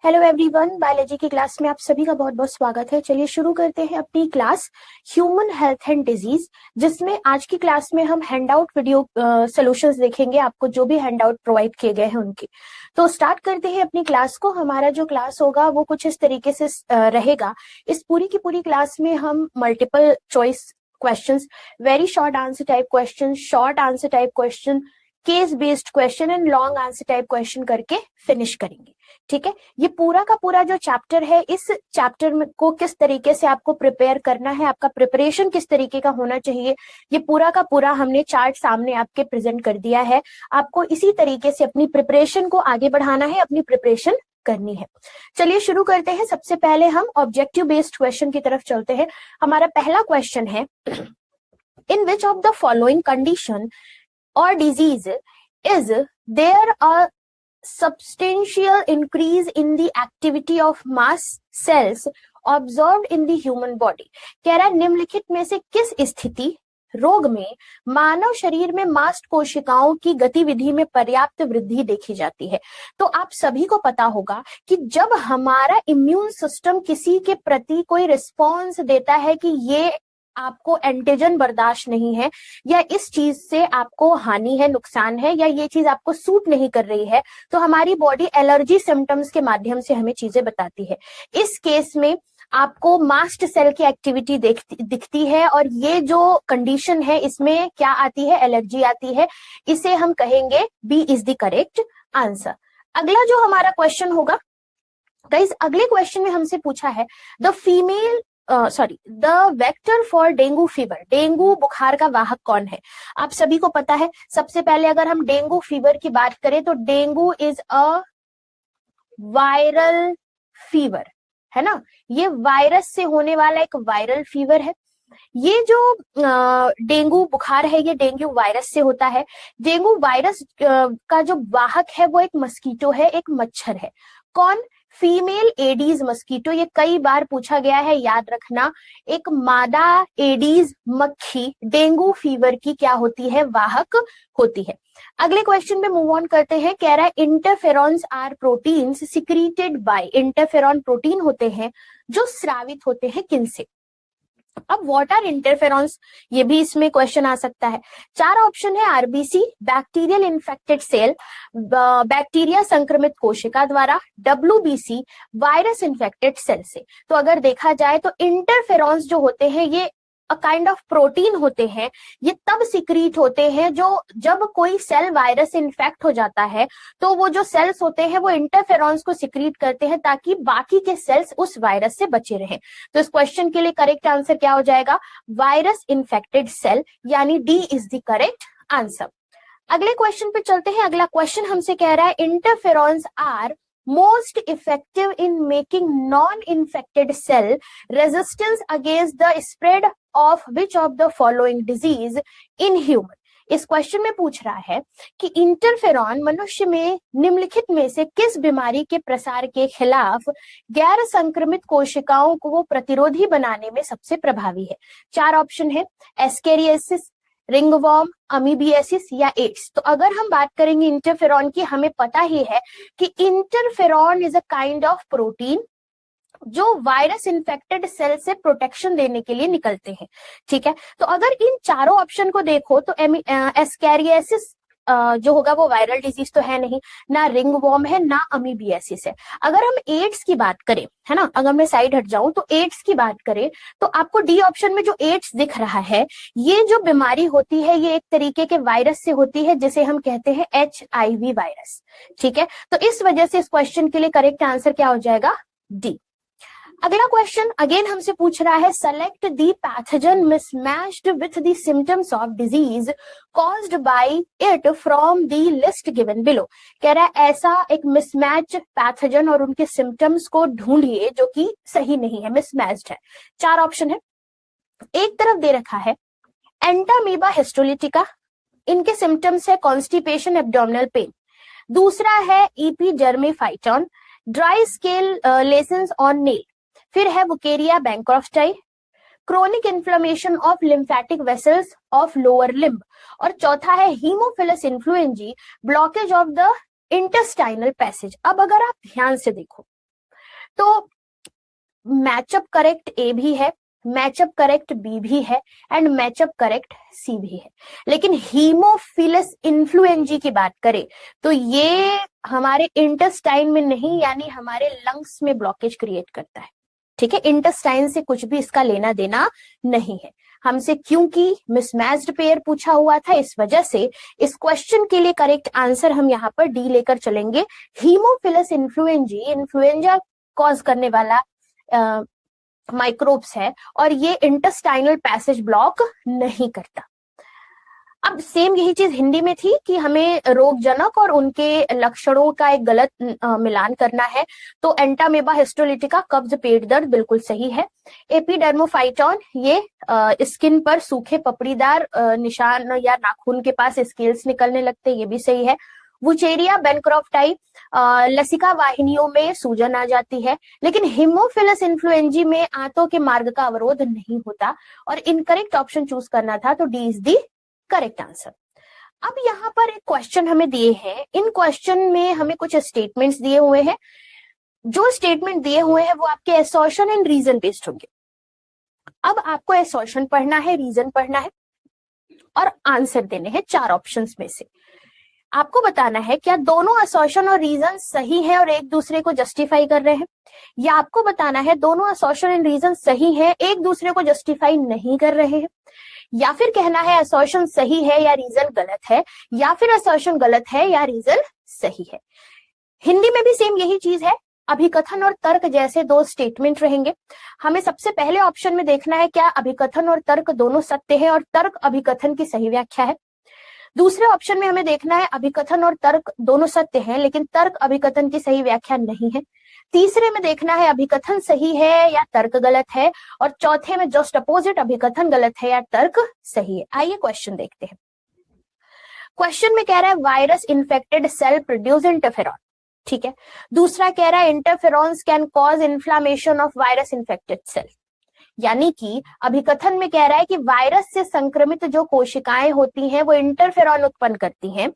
Hello everyone, biology की class में आप सभी का बहुत बहुत स्वागत है। चलिए शुरू करते हैं अपनी class human health and disease, जिसमें आज की क्लास में हम हैंडआउट वीडियो सॉल्यूशंस देखेंगे, आपको जो भी हैंडआउट प्रोवाइड किए गए हैं उनके। तो स्टार्ट करते हैं अपनी क्लास को। हमारा जो क्लास होगा वो कुछ इस तरीके से रहेगा। इस पूरी की पूरी क्लास में हम multiple choice questions, very short answer type question, short answer type question, case based question and long answer type question करके फिनिश करेंगे। ठीक है, ये पूरा का पूरा जो चैप्टर है, इस चैप्टर में को किस तरीके से आपको प्रिपेयर करना है, आपका प्रिपरेशन किस तरीके का होना चाहिए, ये पूरा का पूरा हमने चार्ट सामने आपके प्रेजेंट कर दिया है। आपको इसी तरीके से अपनी प्रिपरेशन को आगे बढ़ाना है, अपनी प्रिपरेशन करनी है। चलिए शुरू करते हैं। सबसे पहले हम ऑब्जेक्टिव बेस्ड क्वेश्चन की तरफ चलते हैं। हमारा पहला क्वेश्चन है, in which of the following condition or disease is there a substantial increase in the activity of mast cells observed in the human body? कह रहा है निम्नलिखित में से किस स्थिति रोग में मानव शरीर में मास्ट कोशिकाओं की गतिविधि में पर्याप्त वृद्धि देखी जाती है। तो आप सभी को पता होगा कि जब हमारा इम्यून सिस्टम किसी के प्रति कोई रिस्पॉन्स देता है कि ये आपको एंटीजन बर्दाश्त नहीं है, या इस चीज से आपको हानि है, नुकसान है, या ये चीज आपको सूट नहीं कर रही है, तो हमारी बॉडी एलर्जी सिम्टम्स के माध्यम से हमें चीजें बताती है। इस केस में आपको मास्ट सेल की एक्टिविटी दिखती है, और ये जो कंडीशन है इसमें क्या आती है, एलर्जी आती है। इसे हम कहेंगे B is the correct answer. अगला जो हमारा क्वेश्चन होगा गाइस, अगले क्वेश्चन में हमसे पूछा है the vector for dengue fever. Dengue बुखार का वाहक कौन है? आप सभी को पता है। सबसे पहले अगर हम डेंगू फीवर की बात करें तो dengue is a viral fever, है ना। ये वायरस से होने वाला एक वायरल फीवर है। ये जो डेंगू बुखार है ये डेंगू वायरस से होता है। डेंगू वायरस का जो वाहक है वो एक मस्कीटो है, एक मच्छर है। कौन? Female Aedes mosquito. ये कई बार पूछा गया है, याद रखना। एक मादा एडीज मक्खी डेंगू फीवर की क्या होती है, वाहक होती है। अगले क्वेश्चन में मूव ऑन करते हैं। कह रहा है interferons are proteins secreted by. Interferon protein होते हैं जो स्रावित होते हैं किनसे? अब व्हाट आर इंटरफेरॉन्स, ये भी इसमें क्वेश्चन आ सकता है। चार ऑप्शन है, RBC, bacterial infected cell, bacteria संक्रमित कोशिका द्वारा, डब्ल्यूबीसी, वायरस इन्फेक्टेड सेल से। तो अगर देखा जाए तो इंटरफेरॉन्स जो होते हैं ये अ काइंड ऑफ प्रोटीन होते हैं। ये तब सिक्रीट होते हैं जो जब कोई सेल वायरस से इन्फेक्ट हो जाता है, तो वो जो सेल्स होते हैं वो इंटरफेरॉन्स को सिक्रीट करते हैं ताकि बाकी के सेल्स उस वायरस से बचे रहें। तो इस क्वेश्चन के लिए करेक्ट आंसर क्या हो जाएगा? वायरस इन्फेक्टेड सेल, यानी D is the correct answer. अगले क्वेश्चन पे चलते हैं। अगला क्वेश्चन हमसे कह रहा है interferons are most effective in making non-infected cell resistance against the spread of which of the following disease in human? इस क्वेश्चन में पूछ रहा है कि इंटरफेरॉन मनुष्य में निम्नलिखित में से किस बीमारी के प्रसार के खिलाफ गैर संक्रमित कोशिकाओं को प्रतिरोधी बनाने में सबसे प्रभावी है। चार ऑप्शन है, एस्केरियासिस, रिंगवॉर्म, अमीबियासिस या एड्स। तो अगर हम बात करेंगे इंटरफेरॉन की, हमें पता ही है कि interferon is a kind of protein जो वायरस इन्फेक्टेड सेल से प्रोटेक्शन देने के लिए निकलते हैं। ठीक है, तो अगर इन चारों ऑप्शन को देखो तो एस्केरियासिस जो होगा वो वायरल डिजीज तो है नहीं, ना रिंगवॉर्म है, ना अमीबियासिस है। अगर हम एड्स की बात करें, है ना, अगर मैं साइड हट जाऊं तो एड्स की बात करें तो आपको डी ऑप्शन में जो एड्स दिख रहा है, ये जो बीमारी होती है ये एक तरीके के वायरस से होती है जिसे हम कहते हैं HIV वायरस। ठीक है, तो इस वजह से इस क्वेश्चन के लिए करेक्ट आंसर क्या हो जाएगा? डी। अगला क्वेश्चन अगेन हमसे पूछ रहा है, select the pathogen mismatched with the symptoms of disease caused by it from the list given below. कह रहा है ऐसा एक मिसमैच पैथोजन और उनके सिम्टम्स को ढूंढिए जो कि सही नहीं है, मिसमैच्ड है। चार ऑप्शन है। एक तरफ दे रखा है एंटामीबा हिस्टोलिटिका, इनके सिम्टम्स है कॉन्स्टिपेशन, एब्डोमिनल पेन। दूसरा है Epidermophyton, dry scale lesions on nail. फिर है Wuchereria bancrofti, chronic inflammation of lymphatic vessels of lower limb. और चौथा है Haemophilus influenzae, blockage of the intestinal passage. अब अगर आप ध्यान से देखो तो मैचअप करेक्ट ए भी है, मैचअप करेक्ट बी भी है एंड मैचअप करेक्ट सी भी है। लेकिन हीमोफिलस इन्फ्लुएंजी की बात करें तो ये हमारे इंटेस्टाइन में नहीं, यानी हमारे लंग्स में ब्लॉकेज क्रिएट करता है। ठीक है, इंटेस्टाइन से कुछ भी इसका लेना देना नहीं है। हमसे क्योंकि मिसमैच्ड पेयर पूछा हुआ था, इस वजह से इस क्वेश्चन के लिए करेक्ट आंसर हम यहाँ पर डी लेकर चलेंगे। हीमोफिलस इन्फ्लुएंजी इन्फ्लुएंजा कॉज करने वाला माइक्रोब्स है और ये इंटेस्टाइनल पैसेज ब्लॉक नहीं करता। अब सेम यही चीज हिंदी में थी कि हमें रोगजनक और उनके लक्षणों का एक गलत मिलान करना है। तो एंटामेबा हिस्टोलिटिका कब्ज पेट दर्द बिल्कुल सही है। एपिडर्मोफाइटॉन ये स्किन पर सूखे पपड़ीदार निशान या नाखून के पास स्केल्स निकलने लगते, ये भी सही है। वुचेरिया बेनक्रॉफ्टाई लसिका वाहिनियों में सूजन आ जाती है, लेकिन हीमोफिलस इन्फ्लुएंजी में आंतों के मार्ग का अवरोध नहीं होता और इनकरेक्ट ऑप्शन चूज करना था, तो D is the correct answer. अब यहाँ पर एक क्वेश्चन हमें दिए हैं, इन क्वेश्चन में हमें कुछ स्टेटमेंट्स दिए हुए हैं। जो स्टेटमेंट दिए हुए हैं वो आपके असर्शन एंड रीजन बेस्ड होंगे। अब आपको असर्शन पढ़ना है, रीजन पढ़ना है और आंसर देने हैं 4 ऑप्शंस में से। आपको बताना है क्या दोनों असर्शन और रीजन सही है और एक दूसरे को जस्टिफाई कर रहे हैं, या आपको बताना है दोनों असर्शन एंड रीजन सही है, एक दूसरे को जस्टिफाई नहीं कर रहे हैं, या फिर कहना है असर्शन सही है या रीजन गलत है, या फिर असर्शन गलत है या रीजन सही है। हिंदी में भी सेम यही चीज है, अभिकथन और तर्क जैसे 2 स्टेटमेंट रहेंगे। हमें सबसे पहले ऑप्शन में देखना है क्या अभिकथन और तर्क दोनों सत्य है और तर्क अभिकथन की सही व्याख्या है। दूसरे ऑप्शन में हमें देखना है अभिकथन और तर्क दोनों सत्य हैं लेकिन तर्क अभिकथन की सही व्याख्या नहीं है। तीसरे में देखना है अभिकथन सही है या तर्क गलत है, और चौथे में जस्ट अपोजिट अभिकथन गलत है या तर्क सही है। आइए क्वेश्चन देखते हैं। क्वेश्चन में कह रहा है virus infected cell produce interferon. ठीक है, दूसरा कह रहा है interferons can cause inflammation of virus infected cell, यानी कि अभिकथन में कह रहा है कि वायरस से संक्रमित जो कोशिकाएं होती हैं वो इंटरफेरॉन उत्पन्न करती हैं।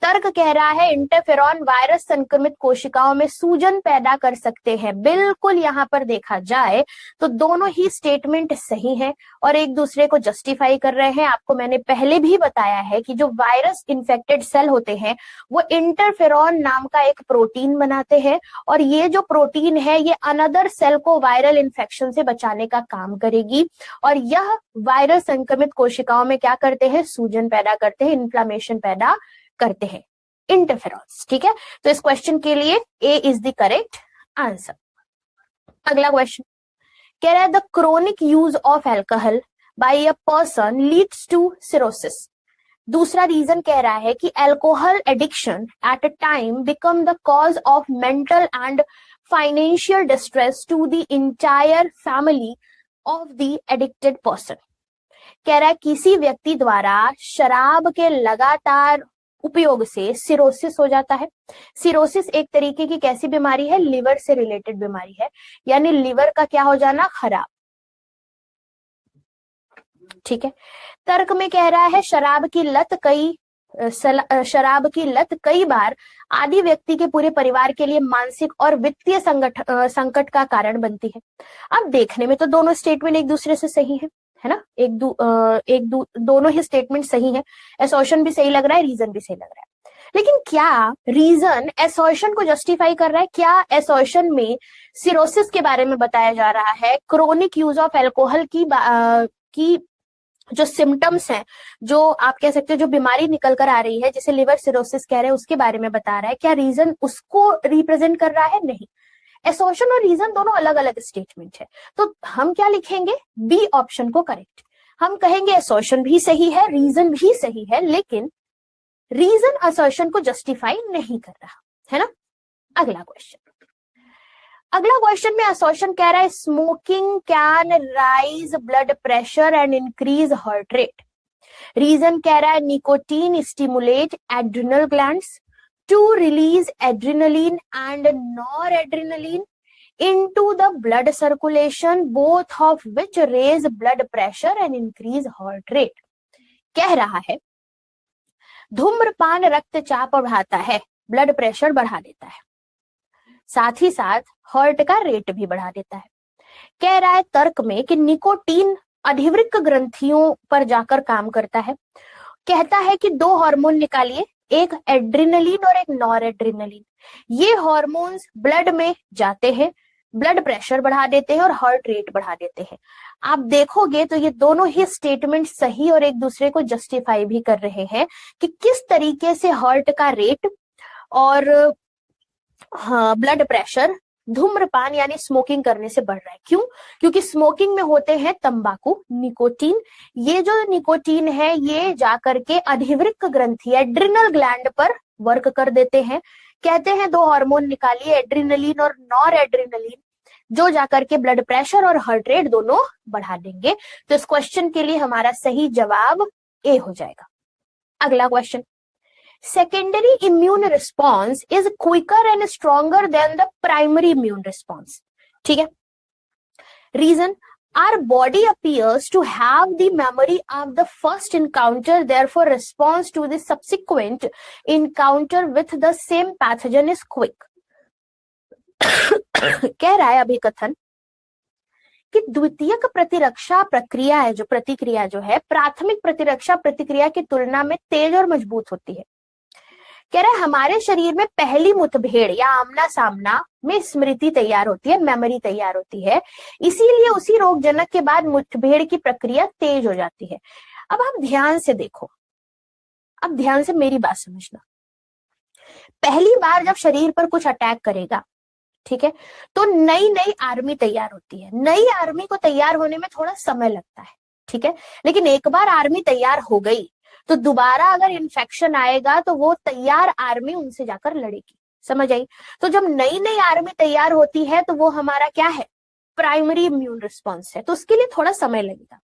तर्क कह रहा है इंटरफेरॉन वायरस संक्रमित कोशिकाओं में सूजन पैदा कर सकते हैं। बिल्कुल यहाँ पर देखा जाए तो दोनों ही स्टेटमेंट सही हैं और एक दूसरे को जस्टिफाई कर रहे हैं। आपको मैंने पहले भी बताया है कि जो वायरस इन्फेक्टेड सेल होते हैं वो इंटरफेरॉन नाम का एक प्रोटीन बनाते हैं और ये जो प्रोटीन है ये अनदर सेल को वायरल इन्फेक्शन से बचाने का काम करेगी और यह वायरस संक्रमित कोशिकाओं में क्या करते हैं, सूजन पैदा करते हैं, इन्फ्लामेशन पैदा करते हैं, इंटरफेरॉन्स। ठीक है, तो इस क्वेश्चन के लिए A is the correct answer. अगला क्वेश्चन कह रहा है the chronic use of alcohol by a person leads to cirrhosis. दूसरा रीजन कह रहा है कि alcohol addiction at a time become the cause of mental and financial distress to the entire family of the addicted person. कह रहा है किसी व्यक्ति द्वारा शराब के लगातार उपयोग से सिरोसिस हो जाता है। सिरोसिस एक तरीके की कैसी बीमारी है, लिवर से रिलेटेड बीमारी है, यानी लिवर का क्या हो जाना, खराब। ठीक है, तर्क में कह रहा है शराब की लत कई बार आदि व्यक्ति के पूरे परिवार के लिए मानसिक और वित्तीय संकट का कारण बनती है। अब देखने में तो दोनों स्टेटमेंट एक दूसरे से सही है ना, दोनों ही स्टेटमेंट सही है, असर्शन भी सही लग रहा है, रीजन भी सही लग रहा है, लेकिन क्या रीजन असर्शन को जस्टिफाई कर रहा है? क्या असर्शन में सिरोसिस के बारे में बताया जा रहा है, क्रोनिक यूज ऑफ अल्कोहल की जो सिम्टम्स हैं, जो आप कह सकते हो जो बीमारी निकल कर आ रही है जिसे लिवर सिरोसिस कह रहे हैं, उसके बारे में बता रहा है? क्या रीजन उसको रिप्रेजेंट कर रहा है? नहीं, असर्शन और रीजन दोनों अलग अलग स्टेटमेंट है। तो हम क्या लिखेंगे, बी ऑप्शन को करेक्ट। हम कहेंगे असर्शन भी सही है, रीजन भी सही है, लेकिन रीजन असर्शन को जस्टिफाई नहीं कर रहा है ना। अगला क्वेश्चन में असर्शन कह रहा है smoking can raise blood pressure and increase heart rate. Reason कह रहा है nicotine stimulate adrenal glands to release adrenaline and noradrenaline into the blood circulation, both of which raise blood pressure and increase heart rate। कह रहा है धूम्रपान रक्तचाप बढ़ाता है, ब्लड प्रेशर बढ़ा देता है, साथ ही साथ हार्ट का रेट भी बढ़ा देता है। कह रहा है तर्क में कि निकोटीन अधिवृक्क ग्रंथियों पर जाकर काम करता है। कहता है कि दो हार्मोन निकालिए, एक एड्रिनलिन और एक नॉर एड्रिनलिन। ये हार्मोन्स ब्लड में जाते हैं, ब्लड प्रेशर बढ़ा देते हैं और हार्ट रेट बढ़ा देते हैं। आप देखोगे तो ये दोनों ही स्टेटमेंट सही और एक दूसरे को जस्टिफाई भी कर रहे हैं कि किस तरीके से हार्ट का रेट और हाँ ब्लड प्रेशर धूम्रपान यानी स्मोकिंग करने से बढ़ रहा है। क्यों? क्योंकि स्मोकिंग में होते हैं तंबाकू, निकोटीन। ये जो निकोटीन है ये जाकर के अधिवृक्क ग्रंथि एड्रिनल ग्लैंड पर वर्क कर देते हैं। कहते हैं दो हार्मोन निकालिए, एड्रिनलिन और नॉर एड्रिनलिन, जो जाकर के ब्लड प्रेशर और हार्ट रेट दोनों बढ़ा देंगे। तो इस क्वेश्चन के लिए हमारा सही जवाब ए हो जाएगा। अगला question, secondary immune response is quicker and stronger than the primary immune response. ठीक है, reason, our body appears to have the memory of the first encounter, therefore response to the subsequent encounter with the same pathogen is quick. कह रहा है अभिकथन कि द्वितीयक प्रतिरक्षा प्रक्रिया है, जो प्रतिक्रिया जो है प्राथमिक प्रतिरक्षा प्रतिक्रिया की तुलना में तेज और मजबूत होती है। कह रहा है हमारे शरीर में पहली मुठभेड़ या आमना सामना में स्मृति तैयार होती है, मेमोरी तैयार होती है, इसीलिए उसी रोगजनक के बाद मुठभेड़ की प्रक्रिया तेज हो जाती है। अब आप ध्यान से देखो, अब ध्यान से मेरी बात समझना। पहली बार जब शरीर पर कुछ अटैक करेगा, ठीक है, तो नई नई आर्मी तैयार होती है। नई आर्मी को तैयार होने में थोड़ा समय लगता है, ठीक है, लेकिन एक बार आर्मी तैयार हो गई तो दोबारा अगर इन्फेक्शन आएगा तो वो तैयार आर्मी उनसे जाकर लड़ेगी। समझ आई? तो जब नई नई आर्मी तैयार होती है तो वो हमारा क्या है, प्राइमरी इम्यून रिस्पॉन्स है, तो उसके लिए थोड़ा समय लगेगा।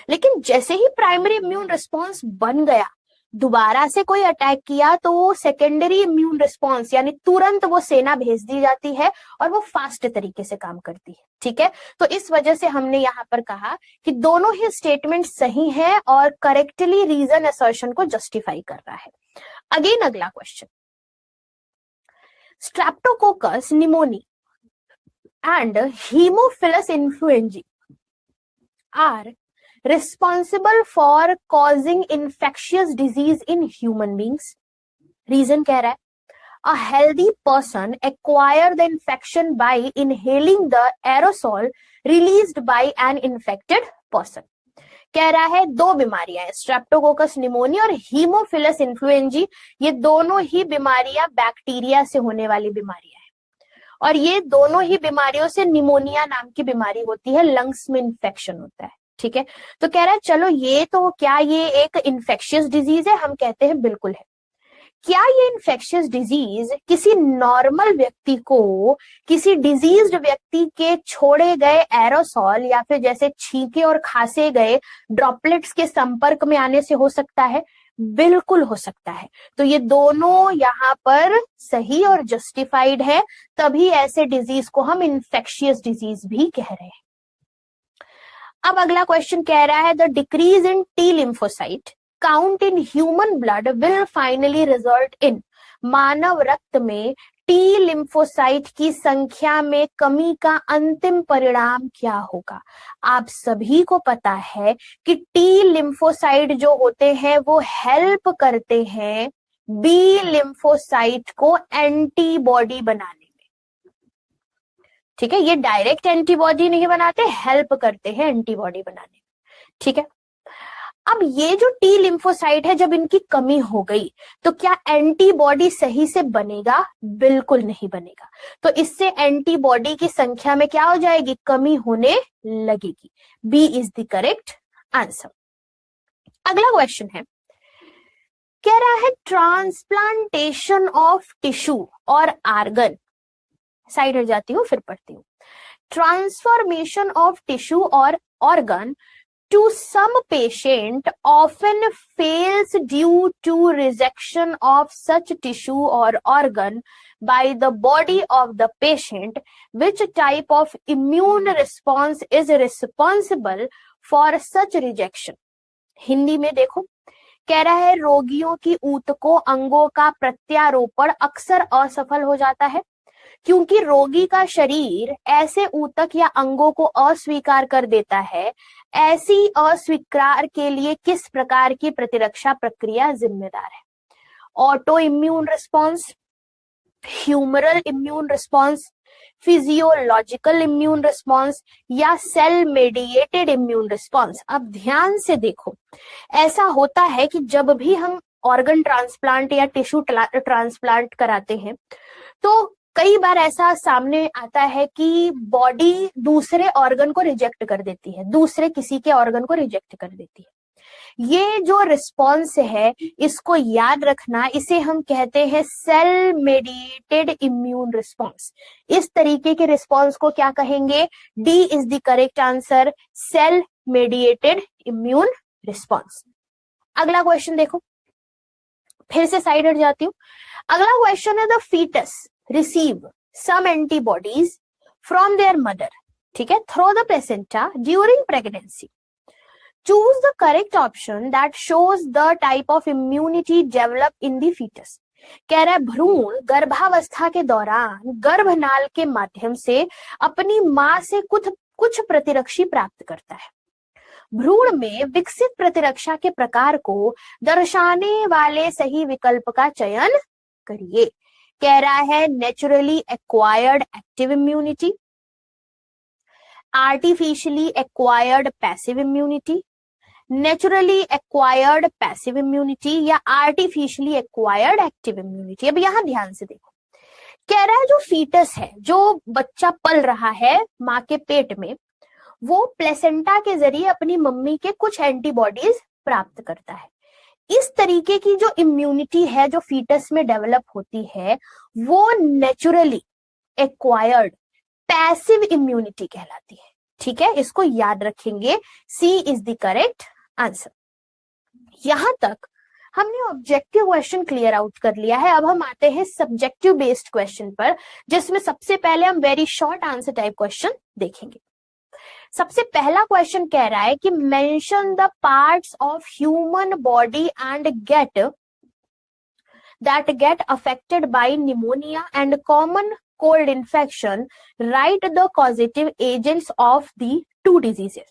लेकिन जैसे ही प्राइमरी इम्यून रिस्पॉन्स बन गया, दोबारा से कोई अटैक किया तो वो सेकेंडरी इम्यून रिस्पॉन्स यानी तुरंत वो सेना भेज दी जाती है और वो फास्ट तरीके से काम करती है। ठीक है, तो इस वजह से हमने यहाँ पर कहा कि दोनों ही स्टेटमेंट सही है और करेक्टली रीजन असर्शन को जस्टिफाई कर रहा है। अगेन अगला question, Streptococcus pneumoniae and Haemophilus influenzae are responsible for causing infectious disease in human beings. Reason कह रहा है a healthy person acquire the infection by inhaling the aerosol released by an infected person. कह रहा है दो बीमारियां, Streptococcus pneumonia और Haemophilus influenzae, ये दोनों ही बीमारियां बैक्टीरिया से होने वाली बीमारियां हैं और ये दोनों ही बीमारियों से निमोनिया नाम की बीमारी होती है, लंग्स में इन्फेक्शन होता है। ठीक है, तो कह रहा है चलो ये तो क्या ये एक इन्फेक्शियस डिजीज है? हम कहते हैं बिल्कुल है। क्या ये इन्फेक्शियस डिजीज किसी नॉर्मल व्यक्ति को किसी डिजीज्ड व्यक्ति के छोड़े गए एरोसॉल या फिर जैसे छींके और खांसे गए ड्रॉपलेट्स के संपर्क में आने से हो सकता है? बिल्कुल हो सकता है। तो ये दोनों यहाँ पर सही और जस्टिफाइड है, तभी ऐसे डिजीज को हम इन्फेक्शियस डिजीज भी कह रहे हैं। अब अगला क्वेश्चन कह रहा है the decrease in T lymphocyte count in human blood will finally result in, मानव रक्त में टी लिम्फोसाइट की संख्या में कमी का अंतिम परिणाम क्या होगा? आप सभी को पता है कि टी लिम्फोसाइट जो होते हैं वो हेल्प करते हैं बी लिम्फोसाइट को एंटीबॉडी बनाने। ठीक है, ये डायरेक्ट एंटीबॉडी नहीं बनाते, हेल्प करते हैं एंटीबॉडी बनाने में। ठीक है, अब ये जो टी लिम्फोसाइट है जब इनकी कमी हो गई तो क्या एंटीबॉडी सही से बनेगा? बिल्कुल नहीं बनेगा। तो इससे एंटीबॉडी की संख्या में क्या हो जाएगी? कमी होने लगेगी। B is the correct answer. अगला क्वेश्चन है, कह रहा है ट्रांसप्लांटेशन ऑफ टिश्यू और आर्गन, साइड हट जाती हूँ फिर पढ़ती हूँ। ट्रांसफॉर्मेशन ऑफ टिश्यू और organ to some patient often fails due to rejection of such tissue और organ by the body of the patient. Which type of immune response is responsible for such rejection? Hindi में देखो, कह रहा है रोगियों की ऊतकों अंगों का प्रत्यारोपण अक्सर असफल हो जाता है क्योंकि रोगी का शरीर ऐसे ऊतक या अंगों को अस्वीकार कर देता है, ऐसी अस्वीकार के लिए किस प्रकार की प्रतिरक्षा प्रक्रिया जिम्मेदार है? Auto immune response, humoral immune response, physiological immune response या सेल मेडिएटेड इम्यून रिस्पॉन्स? अब ध्यान से देखो, ऐसा होता है कि जब भी हम ऑर्गन ट्रांसप्लांट या टिश्यू ट्रांसप्लांट कराते हैं तो कई बार ऐसा सामने आता है कि बॉडी दूसरे ऑर्गन को रिजेक्ट कर देती है, दूसरे किसी के ऑर्गन को रिजेक्ट कर देती है। ये जो रिस्पॉन्स है इसको याद रखना, इसे हम कहते हैं सेल मेडिएटेड इम्यून रिस्पॉन्स। इस तरीके के रिस्पॉन्स को क्या कहेंगे? D is the correct answer, cell mediated immune response. अगला क्वेश्चन देखो, फिर से साइड हट जाती हूं। अगला क्वेश्चन है the foetus receive some antibodies from their mother, ठीक है, through the placenta during pregnancy. Choose the correct option that shows the type of immunity developed in the fetus. कह रहा है भ्रूण गर्भावस्था के दौरान गर्भनाल के माध्यम से अपनी मां से कुछ प्रतिरक्षी प्राप्त करता है। भ्रूण में विकसित प्रतिरक्षा के प्रकार को दर्शाने वाले सही विकल्प का चयन करिए। कह रहा है naturally acquired active immunity, artificially acquired passive immunity, naturally acquired passive immunity या आर्टिफिशियली एक्वायर्ड एक्टिव इम्यूनिटी। अब यहां ध्यान से देखो, कह रहा है जो फीटस है, जो बच्चा पल रहा है मां के पेट में, वो प्लेसेंटा के जरिए अपनी मम्मी के कुछ एंटीबॉडीज प्राप्त करता है। इस तरीके की जो इम्यूनिटी है जो फीटस में डेवलप होती है वो नेचुरली एक्वायर्ड पैसिव इम्यूनिटी कहलाती है। ठीक है, इसको याद रखेंगे, सी इज द करेक्ट आंसर। यहां तक हमने ऑब्जेक्टिव क्वेश्चन क्लियर आउट कर लिया है। अब हम आते हैं सब्जेक्टिव बेस्ड क्वेश्चन पर, जिसमें सबसे पहले हम very short answer type question देखेंगे। सबसे पहला क्वेश्चन कह रहा है कि mention the parts of human body and that get affected by pneumonia and common cold infection. Write the causative agents of the two diseases.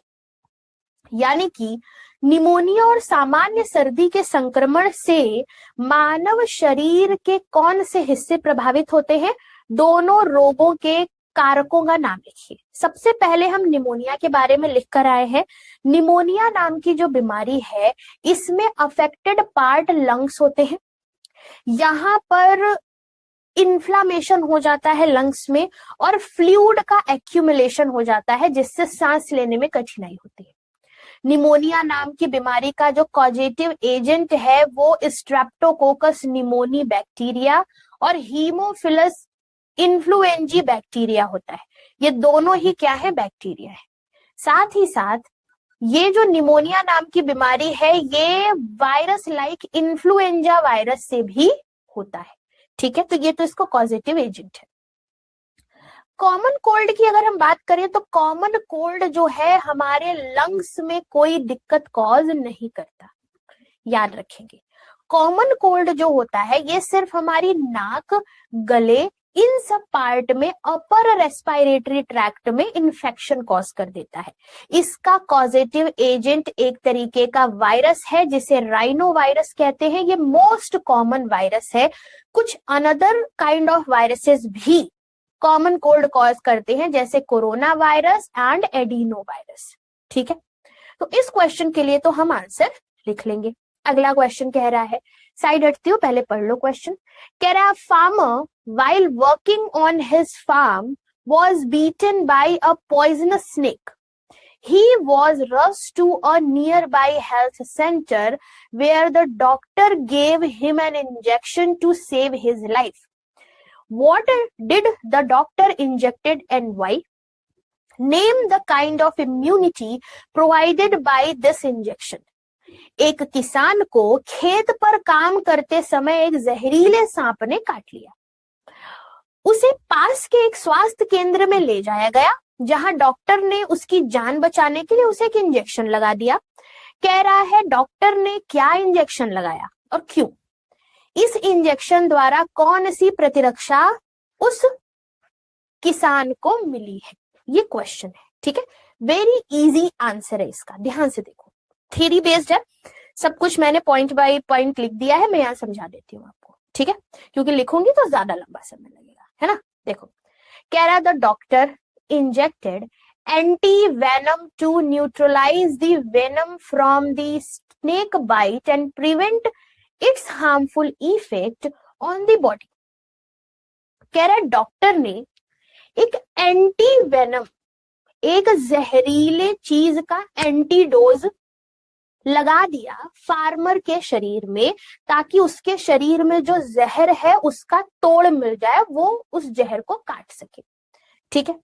यानी कि निमोनिया और सामान्य सर्दी के संक्रमण से मानव शरीर के कौन से हिस्से प्रभावित होते हैं? दोनों रोगों के कारकों का नाम लिखिए। सबसे पहले हम निमोनिया के बारे में लिख कर आए हैं। निमोनिया नाम की जो बीमारी है इसमें अफेक्टेड पार्ट लंग्स होते हैं। यहां पर इन्फ्लामेशन हो जाता है लंग्स में और फ्लूइड का एक्यूमुलेशन हो जाता है, जिससे सांस लेने में कठिनाई होती है। निमोनिया नाम की बीमारी का जो कॉजेटिव एजेंट है वो स्ट्रेप्टोकोकस निमोनी बैक्टीरिया और हीमोफिलस इन्फ्लुएंजी बैक्टीरिया होता है। ये दोनों ही क्या है? बैक्टीरिया है। साथ ही साथ ये जो निमोनिया नाम की बीमारी है ये वायरस लाइक इन्फ्लुएंजा वायरस से भी होता है। ठीक है, तो ये तो इसको कॉजेटिव एजेंट है। कॉमन कोल्ड की अगर हम बात करें तो कॉमन कोल्ड जो है हमारे लंग्स में कोई दिक्कत कॉज नहीं करता, याद रखेंगे। कॉमन कोल्ड जो होता है ये सिर्फ हमारी नाक, गले, इन सब पार्ट में अपर रेस्पिरेटरी ट्रैक्ट में इंफेक्शन कॉज कर देता है। इसका कॉजेटिव एजेंट एक तरीके का वायरस है जिसे राइनो वायरस कहते हैं। ये मोस्ट कॉमन वायरस है। कुछ अनदर काइंड ऑफ वायरसेस भी कॉमन कोल्ड कॉज करते हैं, जैसे corona virus and adeno virus. ठीक है, तो इस क्वेश्चन के लिए तो हम आंसर लिख लेंगे। अगला क्वेश्चन कह रहा है, साइड हटती हूँ, पहले पढ़ लो क्वेश्चन। कह रहा है farmer while working on his farm was beaten by a poisonous snake. He was rushed to a nearby health center where the doctor gave him an injection to save his life. What did the doctor injected and why? Name the kind of immunity provided by this injection. एक किसान को खेत पर काम करते समय एक जहरीले सांप ने काट लिया। उसे पास के एक स्वास्थ्य केंद्र में ले जाया गया, जहां डॉक्टर ने उसकी जान बचाने के लिए उसे एक इंजेक्शन लगा दिया। कह रहा है डॉक्टर ने क्या इंजेक्शन लगाया और क्यों? इस इंजेक्शन द्वारा कौन सी प्रतिरक्षा उस किसान को मिली है? ये क्वेश्चन है, ठीक है। वेरी इजी आंसर है इसका, ध्यान से देखो, थ्योरी बेस्ड है, सब कुछ मैंने पॉइंट बाय पॉइंट लिख दिया है, मैं यहाँ समझा देती हूँ आपको, ठीक है, क्योंकि लिखूंगी तो ज्यादा लंबा समय लगेगा, है ना। देखो, कह रहा the doctor injected anti venom to neutralise the venom from the snake bite and prevent its harmful effect on the body. कह रहा है डॉक्टर ने एक एंटी वेनम, एक जहरीले चीज का एंटीडोज लगा दिया फार्मर के शरीर में, ताकि उसके शरीर में जो जहर है उसका तोड़ मिल जाए, वो उस जहर को काट सके, ठीक है।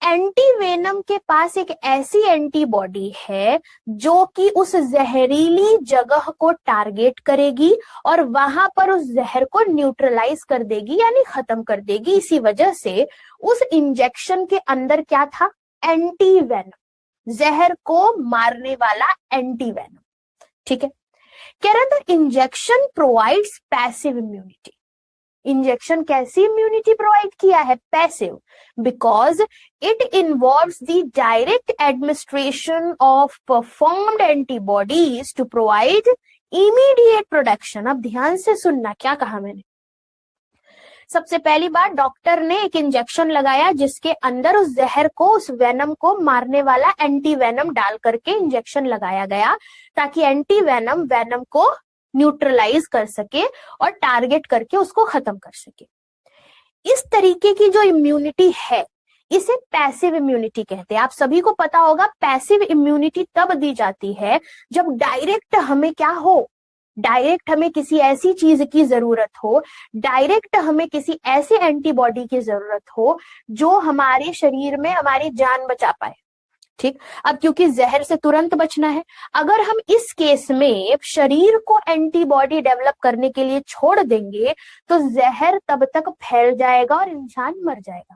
एंटीवेनम के पास एक ऐसी एंटीबॉडी है जो कि उस जहरीली जगह को टारगेट करेगी और वहां पर उस जहर को न्यूट्रलाइज कर देगी, यानी खत्म कर देगी। इसी वजह से उस इंजेक्शन के अंदर क्या था? एंटीवेनम, जहर को मारने वाला एंटीवेनम, ठीक है। कह रहा था injection provides passive immunity. Injection कैसी इम्यूनिटी प्रोवाइड किया है? Passive, because it involves the direct administration of performed antibodies to provide immediate production. अब ध्यान से सुनना, क्या कहा मैंने। सबसे पहली बात, डॉक्टर ने एक इंजेक्शन लगाया जिसके अंदर उस जहर को, उस वेनम को मारने वाला एंटी वेनम डाल करके इंजेक्शन लगाया गया, ताकि एंटी वेनम वेनम को न्यूट्रलाइज कर सके और टारगेट करके उसको खत्म कर सके। इस तरीके की जो इम्यूनिटी है इसे पैसिव इम्यूनिटी कहते हैं। आप सभी को पता होगा पैसिव इम्यूनिटी तब दी जाती है जब डायरेक्ट हमें क्या हो, डायरेक्ट हमें किसी ऐसी चीज की जरूरत हो, डायरेक्ट हमें किसी ऐसे एंटीबॉडी की जरूरत हो जो हमारे शरीर में हमारी जान बचा पाए, ठीक। अब क्योंकि जहर से तुरंत बचना है, अगर हम इस केस में शरीर को एंटीबॉडी डेवलप करने के लिए छोड़ देंगे तो जहर तब तक फैल जाएगा और इंसान मर जाएगा।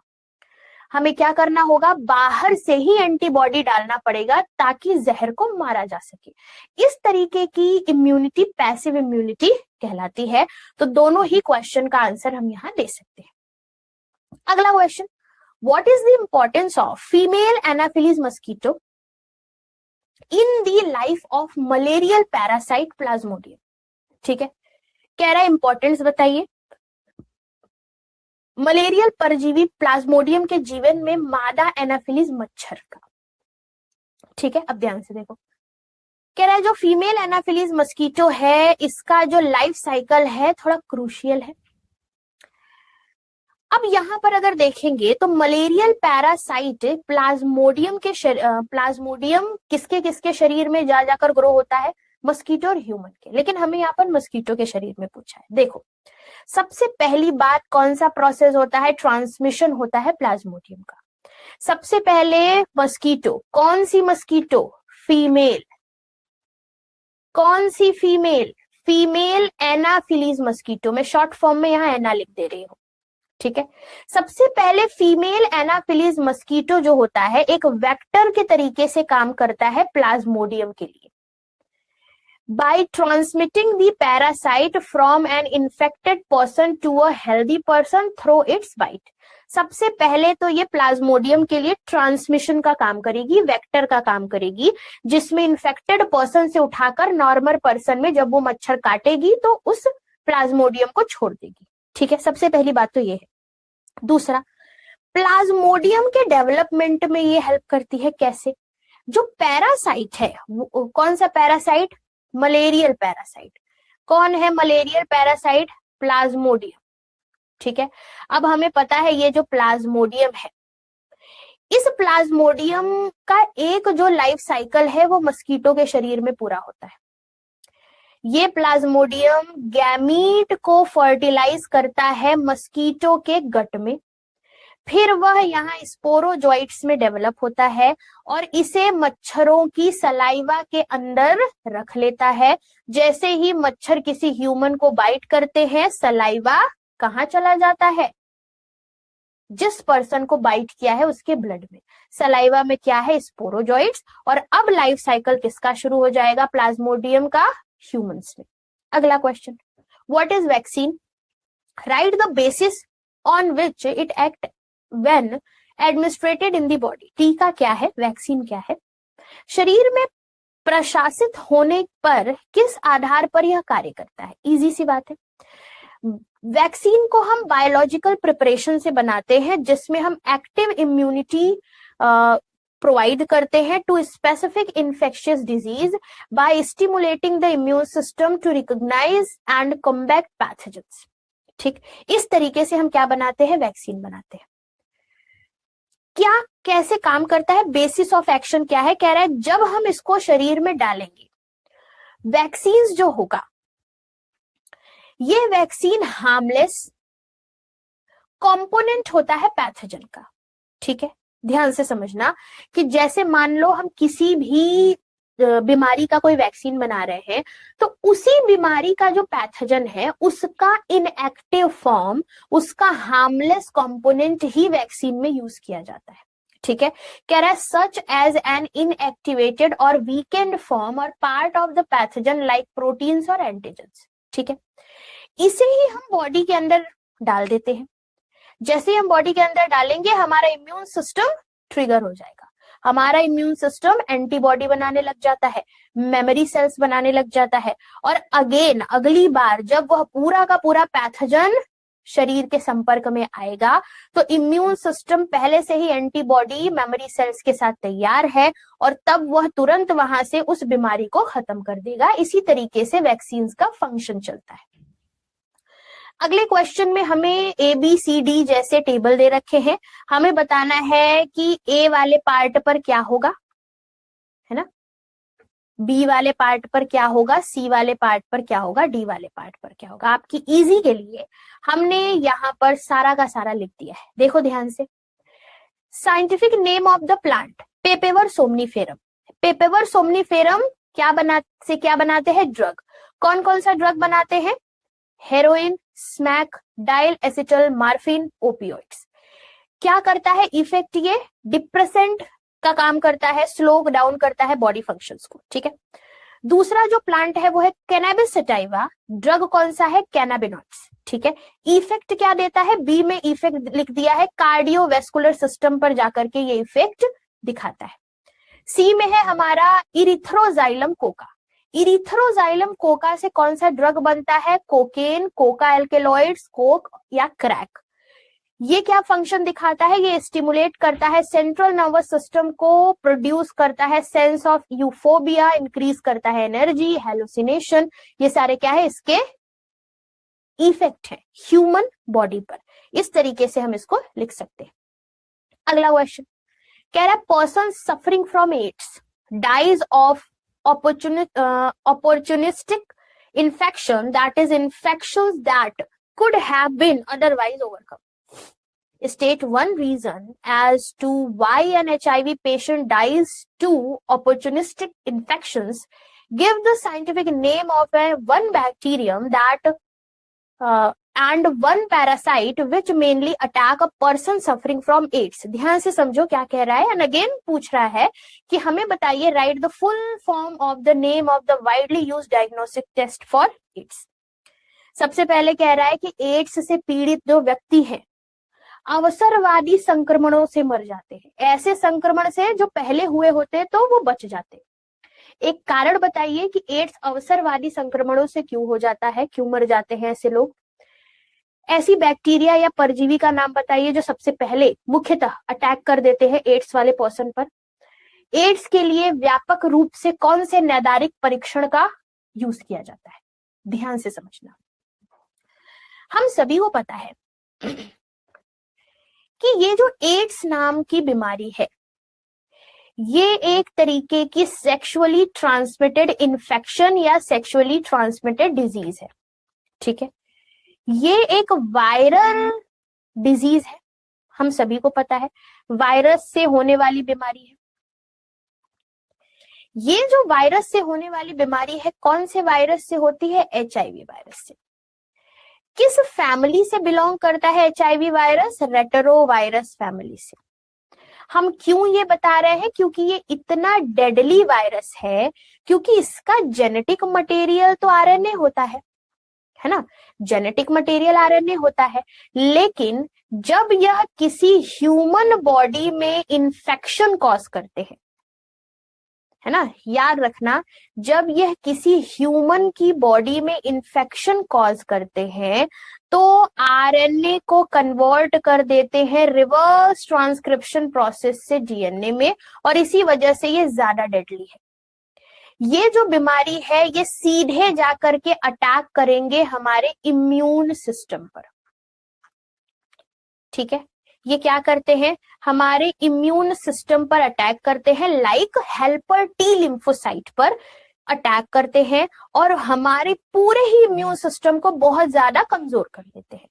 हमें क्या करना होगा? बाहर से ही एंटीबॉडी डालना पड़ेगा ताकि जहर को मारा जा सके। इस तरीके की इम्यूनिटी पैसिव इम्यूनिटी कहलाती है। तो दोनों ही क्वेश्चन का आंसर हम यहाँ दे सकते हैं। अगला question, what is the importance of female anaphylis mosquito in the life of malarial parasite plasmodium? ठीक है, कह रहा है इंपॉर्टेंस बताइए मलेरियल परजीवी प्लाज्मोडियम के जीवन में मादा एनाफिलिस मच्छर का, ठीक है। अब ध्यान से देखो, कह रहा है जो फीमेल एनाफिलिस मस्कीटो है इसका जो लाइफ साइकिल है थोड़ा क्रूशियल है। अब यहां पर अगर देखेंगे तो मलेरियल पैरासाइट प्लाज्मोडियम के प्लाज्मोडियम किसके किसके शरीर में जा जाकर ग्रो होता है? मस्कीटो और ह्यूमन के, लेकिन हमें यहाँ पर मस्कीटो के शरीर में पूछा है। देखो, सबसे पहली बात, कौन सा प्रोसेस होता है? ट्रांसमिशन होता है प्लाज्मोडियम का। सबसे पहले मस्कीटो, कौन सी मस्कीटो? फीमेल। कौन सी फीमेल? Female anopheles mosquito. मैं शॉर्ट फॉर्म में यहाँ एना लिख दे रही हूँ, ठीक है। सबसे पहले फीमेल एनाफिलीज मस्कीटो जो होता है एक वेक्टर के तरीके से काम करता है प्लाज्मोडियम के लिए, by transmitting the parasite from an infected person to a healthy person through its bite। सबसे पहले तो ये प्लाज्मोडियम के लिए ट्रांसमिशन का काम करेगी, वेक्टर का काम करेगी, जिसमें इन्फेक्टेड पर्सन से उठाकर नॉर्मल पर्सन में जब वो मच्छर काटेगी तो उस प्लाज्मोडियम को छोड़ देगी, ठीक है। सबसे पहली बात तो ये है। दूसरा, प्लाज्मोडियम के डेवलपमेंट में ये हेल्प करती है कैसे? जो पैरासाइट है, कौन सा पैरासाइट? Malarial parasite. कौन है मलेरियल पैरासाइट? प्लाज्मोडियम, ठीक है। अब हमें पता है ये जो प्लाज्मोडियम है, इस प्लाज्मोडियम का एक जो लाइफ साइकिल है वो मस्कीटो के शरीर में पूरा होता है। ये प्लाज्मोडियम गैमीट को फर्टिलाइज करता है मस्कीटो के गट में, फिर वह यहाँ स्पोरोजोइट्स में डेवलप होता है और इसे मच्छरों की सलाइवा के अंदर रख लेता है। जैसे ही मच्छर किसी ह्यूमन को बाइट करते हैं, सलाइवा कहाँ चला जाता है? जिस पर्सन को बाइट किया है उसके ब्लड में। सलाइवा में क्या है? स्पोरोजोइट्स। और अब लाइफ साइकिल किसका शुरू हो जाएगा? प्लाज्मोडियम का ह्यूमंस में। अगला question, what is vaccine? Right the basis on which it act when administrated in the body. टीका क्या है, वैक्सीन क्या है, शरीर में प्रशासित होने पर किस आधार पर यह कार्य करता है। इजी सी बात है, वैक्सीन को हम बायोलॉजिकल प्रिपरेशन से बनाते हैं जिसमें हम एक्टिव इम्यूनिटी प्रोवाइड करते हैं to specific infectious disease by stimulating the immune system to recognise and combat pathogens. ठीक, इस तरीके से हम क्या बनाते हैं, वैक्सीन बनाते हैं। क्या कैसे काम करता है, बेसिस ऑफ एक्शन क्या है, कह रहा है जब हम इसको शरीर में डालेंगे, वैक्सीन जो होगा ये वैक्सीन हार्मलेस कंपोनेंट होता है पैथोजन का। ठीक है, ध्यान से समझना कि जैसे मान लो हम किसी भी बीमारी का कोई वैक्सीन बना रहे हैं तो उसी बीमारी का जो पैथोजन है उसका इनएक्टिव फॉर्म, उसका हार्मलेस कंपोनेंट ही वैक्सीन में यूज किया जाता है। ठीक है, कह रहा है सच एज एन इनएक्टिवेटेड और वीकेंड फॉर्म और part of the pathogen like proteins और एंटीजेंस। ठीक है, इसे ही हम बॉडी के अंदर डाल देते हैं। जैसे ही हम बॉडी के अंदर डालेंगे हमारा इम्यून सिस्टम ट्रिगर हो जाएगा, हमारा इम्यून सिस्टम एंटीबॉडी बनाने लग जाता है, मेमोरी सेल्स बनाने लग जाता है, और अगेन अगली बार जब वह पूरा का पूरा पैथोजन शरीर के संपर्क में आएगा तो इम्यून सिस्टम पहले से ही एंटीबॉडी मेमोरी सेल्स के साथ तैयार है और तब वह तुरंत वहां से उस बीमारी को खत्म कर देगा। इसी तरीके से वैक्सीन का फंक्शन चलता है। अगले क्वेश्चन में हमें ए बी सी डी जैसे टेबल दे रखे हैं, हमें बताना है कि ए वाले पार्ट पर क्या होगा, है ना, बी वाले पार्ट पर क्या होगा, सी वाले पार्ट पर क्या होगा, डी वाले पार्ट पर क्या होगा। आपकी इजी के लिए हमने यहाँ पर सारा का सारा लिख दिया है, देखो ध्यान से। Scientific name of the plant पेपेवर somniferum. पेपेवर somniferum क्या बनाते हैं, ड्रग। कौन कौन सा ड्रग बनाते हैं, heroin, smack, diacetyl, morphine, opioids. क्या करता है इफेक्ट, ये डिप्रेसेंट का काम करता है, स्लो डाउन करता है बॉडी फंक्शंस को। ठीक है, दूसरा जो प्लांट है वो है कैनाबिस सटाइवा, ड्रग कौन सा है, कैनाबिनॉइड्स। ठीक है, इफेक्ट क्या देता है, बी में इफेक्ट लिख दिया है, कार्डियोवैस्कुलर सिस्टम पर जाकर के ये इफेक्ट दिखाता है। सी में है हमारा इरिथ्रोजाइलम कोका। इरिथ्रोजाइलम कोका से कौन सा ड्रग बनता है, कोकेन, कोका एल्केलॉइड्स, कोक या क्रैक। ये क्या फंक्शन दिखाता है, ये स्टिमुलेट करता है सेंट्रल नर्वस सिस्टम को, प्रोड्यूस करता है सेंस ऑफ यूफोबिया, इंक्रीज करता है एनर्जी, हेलुसिनेशन। ये सारे क्या है, इसके इफेक्ट है ह्यूमन बॉडी पर। इस तरीके से हम इसको लिख सकते हैं। अगला क्वेश्चन कह रहा है person suffering from AIDS dies of opportunistic infection, that is infections that could have been otherwise overcome. State one reason as to why an HIV patient dies to opportunistic infections. Give the scientific name of one bacterium that and one parasite which mainly attack a person suffering from AIDS. ध्यान से समझो क्या कह रहा है, and again पूछ रहा है कि हमें बताइए write the full form of the name of the widely used diagnostic test for AIDS. सबसे पहले कह रहा है कि एड्स से पीड़ित जो व्यक्ति हैं अवसरवादी संक्रमणों से मर जाते हैं, ऐसे संक्रमण से जो पहले हुए होते तो वो बच जाते। एक कारण बताइए कि एड्स अवसरवादी संक्रमणों से क्यों हो जाता है, क्यों मर जाते हैं ऐसे लोग। ऐसी बैक्टीरिया या परजीवी का नाम बताइए जो सबसे पहले मुख्यतः अटैक कर देते हैं एड्स वाले पर्सन पर। एड्स के लिए व्यापक रूप से कौन से नैदानिक परीक्षण का यूज किया जाता है, ध्यान से समझना। हम सभी को पता है कि ये जो एड्स नाम की बीमारी है ये एक तरीके की सेक्सुअली ट्रांसमिटेड इन्फेक्शन या सेक्सुअली ट्रांसमिटेड डिजीज है। ठीक है, ये एक वायरल डिजीज है, हम सभी को पता है वायरस से होने वाली बीमारी है। ये जो वायरस से होने वाली बीमारी है कौन से वायरस से होती है, HIV वायरस से। किस फैमिली से बिलोंग करता है HIV वायरस, रेट्रोवायरस फैमिली से। हम क्यों ये बता रहे हैं, क्योंकि ये इतना डेडली वायरस है, क्योंकि इसका जेनेटिक मटेरियल तो RNA होता है है ना, जेनेटिक मटेरियल आरएनए होता है। लेकिन जब यह किसी ह्यूमन बॉडी में इंफेक्शन कॉज करते हैं, है ना, याद रखना, जब यह किसी ह्यूमन की बॉडी में इंफेक्शन कॉज करते हैं तो आरएनए को कन्वर्ट कर देते हैं रिवर्स ट्रांसक्रिप्शन प्रोसेस से डीएनए में, और इसी वजह से ये ज्यादा डेडली है। ये जो बीमारी है ये सीधे जाकर के अटैक करेंगे हमारे इम्यून सिस्टम पर। ठीक है, ये क्या करते हैं, हमारे इम्यून सिस्टम पर अटैक करते हैं, लाइक हेल्पर टी लिम्फोसाइट पर अटैक करते हैं और हमारे पूरे ही इम्यून सिस्टम को बहुत ज्यादा कमजोर कर देते हैं।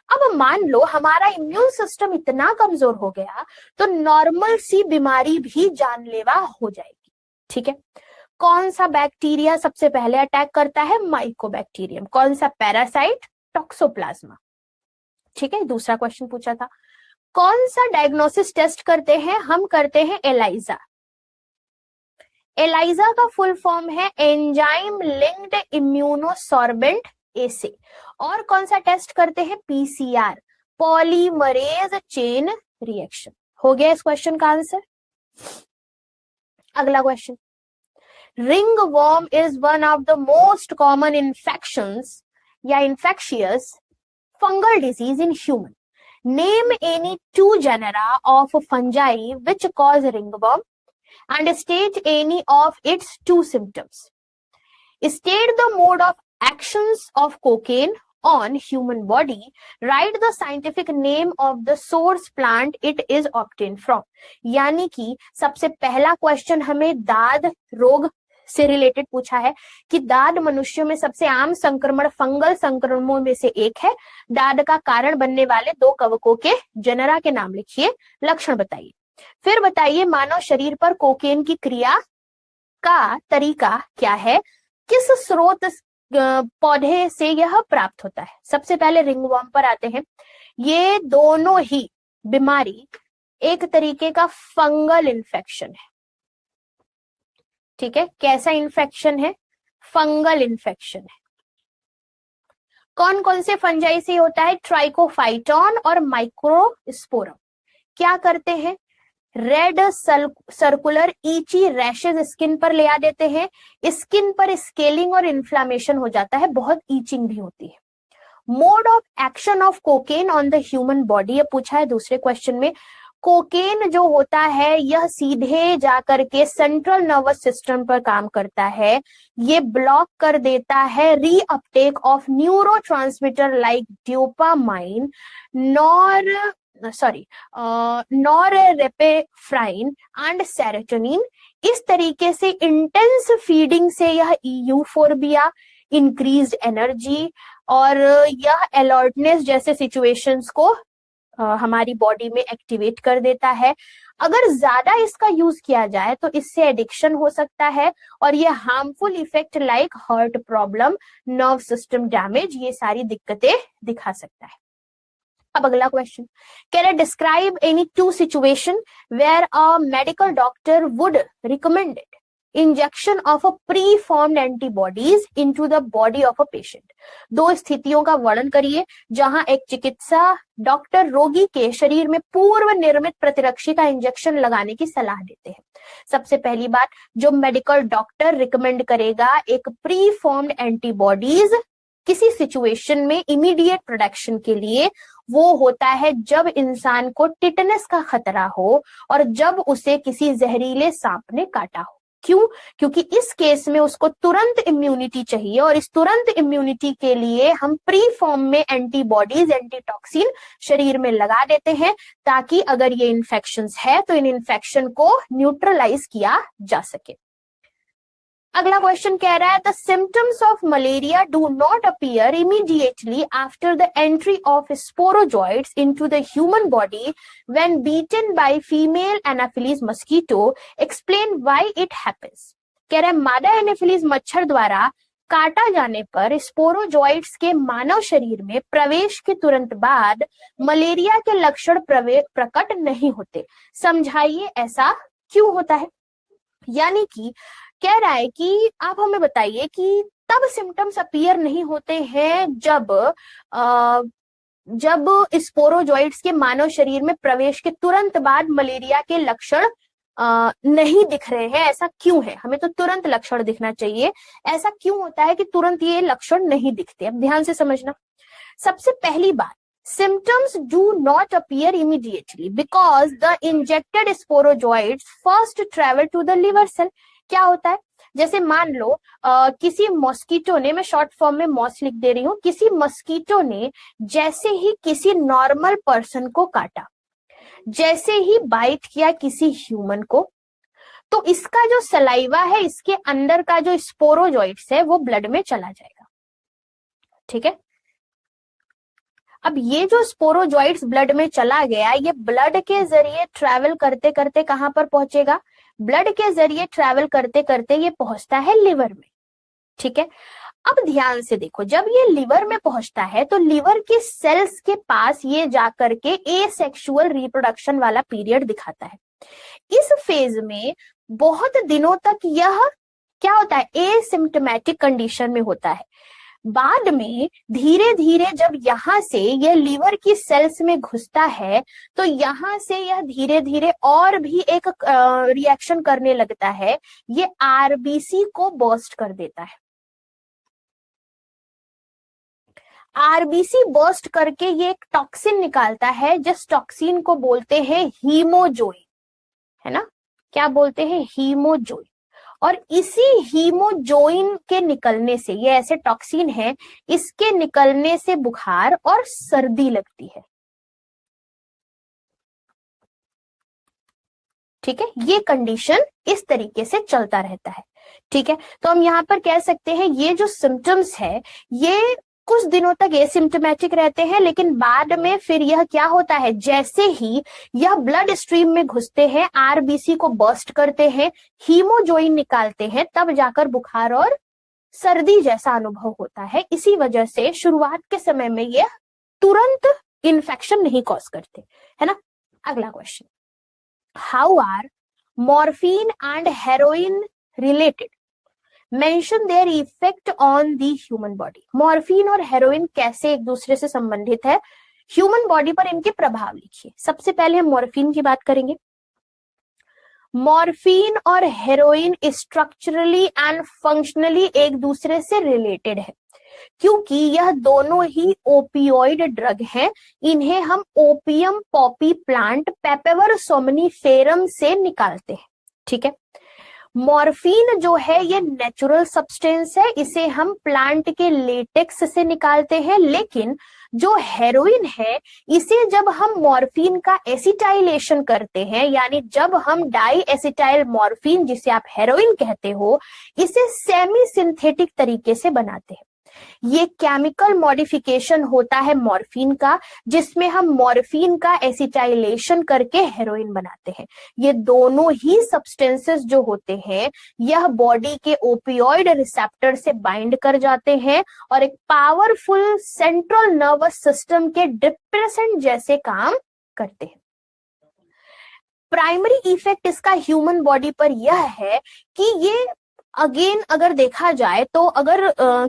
अब मान लो हमारा इम्यून सिस्टम इतना कमजोर हो गया तो नॉर्मल सी बीमारी भी जानलेवा हो जाएगी। ठीक है, कौन सा बैक्टीरिया सबसे पहले अटैक करता है, माइकोबैक्टीरियम। कौन सा पैरासाइट, टॉक्सोप्लाज्मा। ठीक है, दूसरा क्वेश्चन पूछा था, कौन सा डायग्नोसिस टेस्ट करते हैं, हम करते हैं एलाइजा। एलाइजा का फुल फॉर्म है एंजाइम लिंक्ड इम्यूनोसॉर्बेंट एसे। और कौन सा टेस्ट करते हैं, पीसीआर, पॉलीमरेज चेन रिएक्शन। हो गया इस क्वेश्चन का आंसर। अगला question, ringworm is one of the most common infections या infectious fungal disease in human. Name any two genera of fungi which cause ringworm and state any of its two symptoms. State the mode of actions of cocaine on human body. Write the scientific name of the source plant it is obtained from. यानी कि सबसे पहला question हमें दाद रोग से related पूछा है कि दाद मनुष्यों में सबसे आम संक्रमण फंगल संक्रमणों में से एक है। दाद का कारण बनने वाले दो कवकों के जेनेरा के नाम लिखिए, लक्षण बताइए। फिर बताइए मानव शरीर पर कोकेन की क्रिया का तरीका क्या है, किस स्रोत पौधे से यह प्राप्त होता है। सबसे पहले रिंगवॉर्म पर आते हैं। ये दोनों ही बीमारी एक तरीके का फंगल इन्फेक्शन है। ठीक है, कैसा इन्फेक्शन है, फंगल इन्फेक्शन है। कौन कौन से फंजाई से होता है, ट्राइकोफाइटॉन और माइक्रोस्पोरम। क्या करते हैं, रेड सर्कुलर ईची रैशेज स्किन पर ले आ देते हैं। स्किन पर स्केलिंग और इन्फ्लामेशन हो जाता है, बहुत ईचिंग भी होती है। Mode of action of cocaine on the human body, ये पूछा है दूसरे क्वेश्चन में। कोकेन जो होता है यह सीधे जाकर के सेंट्रल नर्वस सिस्टम पर काम करता है। ये ब्लॉक कर देता है reuptake of neurotransmitter like dopamine, नॉरएपिनेफ्राइन and serotonin. इस तरीके से इंटेंस फीडिंग से यह यूफोर्बिया, इंक्रीज्ड एनर्जी और यह अलर्टनेस जैसे सिचुएशंस को हमारी बॉडी में एक्टिवेट कर देता है। अगर ज्यादा इसका यूज किया जाए तो इससे एडिक्शन हो सकता है और ये harmful effect like heart problem, nerve system damage, ये सारी दिक्कतें दिखा सकता है। अब अगला question, can I describe any two situation where a medical doctor would recommended injection of a preformed antibodies into the body of a patient. दो स्थितियों का वर्णन करिए जहां एक चिकित्सा डॉक्टर रोगी के शरीर में पूर्व निर्मित प्रतिरक्षी का इंजेक्शन लगाने की सलाह देते हैं। सबसे पहली बात, जो मेडिकल डॉक्टर रिकमेंड करेगा एक प्री फॉर्म्ड एंटीबॉडीज किसी सिचुएशन में इमीडिएट प्रोडक्शन के लिए, वो होता है जब इंसान को टिटनेस का खतरा हो और जब उसे किसी जहरीले सांप ने काटा हो। क्यों? क्योंकि इस केस में उसको तुरंत इम्यूनिटी चाहिए और इस तुरंत इम्यूनिटी के लिए हम प्री फॉर्म में एंटीबॉडीज, एंटीटॉक्सिन शरीर में लगा देते हैं ताकि अगर ये इन्फेक्शंस है तो इन इन्फेक्शन को न्यूट्रलाइज किया जा सके। अगला क्वेश्चन कह रहा है, the symptoms of malaria do not appear immediately after the entry of sporozoites into the human body when beaten by female anopheles mosquito, explain why it happens. कह रहा है मादा एनाफिलीज मच्छर द्वारा काटा जाने पर स्पोरोजॉइड्स के मानव शरीर में प्रवेश के तुरंत बाद मलेरिया के लक्षण प्रकट नहीं होते। समझाइए ऐसा क्यों होता है। यानी कि कह रहा है कि आप हमें बताइए कि तब सिम्टम्स अपीयर नहीं होते हैं जब स्पोरोजोइट्स के मानव शरीर में प्रवेश के तुरंत बाद मलेरिया के लक्षण नहीं दिख रहे हैं। ऐसा क्यों है? हमें तो तुरंत लक्षण दिखना चाहिए, ऐसा क्यों होता है कि तुरंत ये लक्षण नहीं दिखते? अब ध्यान से समझना। सबसे पहली बात, symptoms do not appear immediately because the injected sporozoites first travel to the liver cell। क्या होता है? जैसे मान लो किसी मॉस्किटो ने, मैं शॉर्ट फॉर्म में मॉस लिख दे रही हूँ, किसी मॉस्किटो ने जैसे ही किसी नॉर्मल पर्सन को काटा, जैसे ही बाइट किया किसी ह्यूमन को, तो इसका जो सलाइवा है, इसके अंदर का जो स्पोरोजोइट्स है वो ब्लड में चला जाएगा। ठीक है। अब ये जो स्पोरोजोइट्स ब्लड में चला गया, ये ब्लड के जरिए ट्रैवल करते करते कहां पर पहुंचेगा? ब्लड के जरिए ट्रैवल करते करते ये पहुंचता है लिवर में। ठीक है। अब ध्यान से देखो, जब ये लिवर में पहुंचता है तो लिवर के सेल्स के पास ये जाकर के एसेक्सुअल रिप्रोडक्शन वाला पीरियड दिखाता है। इस फेज में बहुत दिनों तक यह क्या होता है? एसिम्प्टोमेटिक कंडीशन में होता है। बाद में धीरे धीरे जब यहां से यह लिवर की सेल्स में घुसता है तो यहां से यह धीरे धीरे और भी एक रिएक्शन करने लगता है, ये आरबीसी को बर्स्ट कर देता है। आरबीसी बर्स्ट करके ये एक टॉक्सिन निकालता है, जिस टॉक्सिन को बोलते हैं हीमोजोइन, है ना? क्या बोलते हैं? हीमोजोइन। और इसी हीमोजोइन के निकलने से, ये ऐसे टॉक्सिन है, इसके निकलने से बुखार और सर्दी लगती है। ठीक है। ये कंडीशन इस तरीके से चलता रहता है। ठीक है। तो हम यहाँ पर कह सकते हैं ये जो सिम्टम्स है ये कुछ दिनों तक एसिम्प्टोमेटिक रहते हैं, लेकिन बाद में फिर यह क्या होता है? जैसे ही यह ब्लड स्ट्रीम में घुसते हैं, आरबीसी को बर्स्ट करते हैं, हीमोजोइन निकालते हैं, तब जाकर बुखार और सर्दी जैसा अनुभव होता है। इसी वजह से शुरुआत के समय में यह तुरंत इन्फेक्शन नहीं कॉज करते, है ना? अगला question, how are morphine and heroin related? Mention their effect on the human body. Morphine और हेरोइन कैसे एक दूसरे से संबंधित है? ह्यूमन बॉडी पर इनके प्रभाव लिखिए। सबसे पहले हम मॉर्फिन की बात करेंगे। मॉर्फिन और हेरोइन स्ट्रक्चरली एंड फंक्शनली एक दूसरे से रिलेटेड है, क्योंकि यह दोनों ही ओपियोइड ड्रग हैं। इन्हें हम ओपियम पॉपी प्लांट पेपेवर सोमनीफेरम से निकालते हैं। ठीक है। मॉर्फिन जो है ये नेचुरल सब्सटेंस है, इसे हम प्लांट के लेटेक्स से निकालते हैं, लेकिन जो हेरोइन है इसे जब हम मॉर्फिन का एसिटाइलेशन करते हैं, यानी जब हम डाई एसिटाइल मॉर्फिन, जिसे आप हेरोइन कहते हो, इसे सेमी सिंथेटिक तरीके से बनाते हैं। ये केमिकल मॉडिफिकेशन होता है मॉर्फिन का, जिसमें हम मॉर्फिन का एसिटाइलेशन करके हेरोइन बनाते हैं। ये दोनों ही सब्सटेंसेस जो होते हैं यह बॉडी के ओपियोइड रिसेप्टर से बाइंड कर जाते हैं और एक पावरफुल सेंट्रल नर्वस सिस्टम के डिप्रेसेंट जैसे काम करते हैं। प्राइमरी इफेक्ट इसका ह्यूमन बॉडी पर यह है कि ये अगेन अगर देखा जाए तो अगर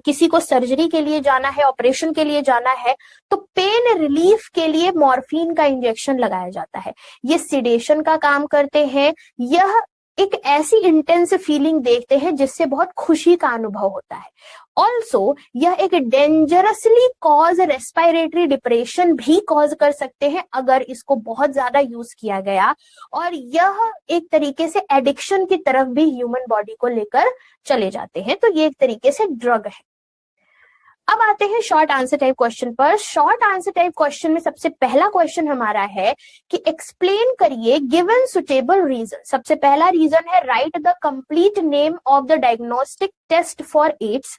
किसी को सर्जरी के लिए जाना है, ऑपरेशन के लिए जाना है, तो पेन रिलीफ के लिए मॉर्फिन का इंजेक्शन लगाया जाता है। ये सिडेशन का काम करते हैं। यह एक ऐसी इंटेंस फीलिंग देखते हैं जिससे बहुत खुशी का अनुभव होता है। ऑल्सो यह एक डेंजरसली कॉज रेस्पिरेटरी डिप्रेशन भी कॉज कर सकते हैं अगर इसको बहुत ज्यादा यूज किया गया, और यह एक तरीके से एडिक्शन की तरफ भी ह्यूमन बॉडी को लेकर चले जाते हैं। तो ये एक तरीके से ड्रग है। अब आते हैं शॉर्ट आंसर टाइप क्वेश्चन पर। शॉर्ट आंसर टाइप क्वेश्चन में सबसे पहला क्वेश्चन हमारा है कि एक्सप्लेन करिए गिवन सुटेबल रीजन। सबसे पहला रीजन है write the complete name of the diagnostic test for AIDS.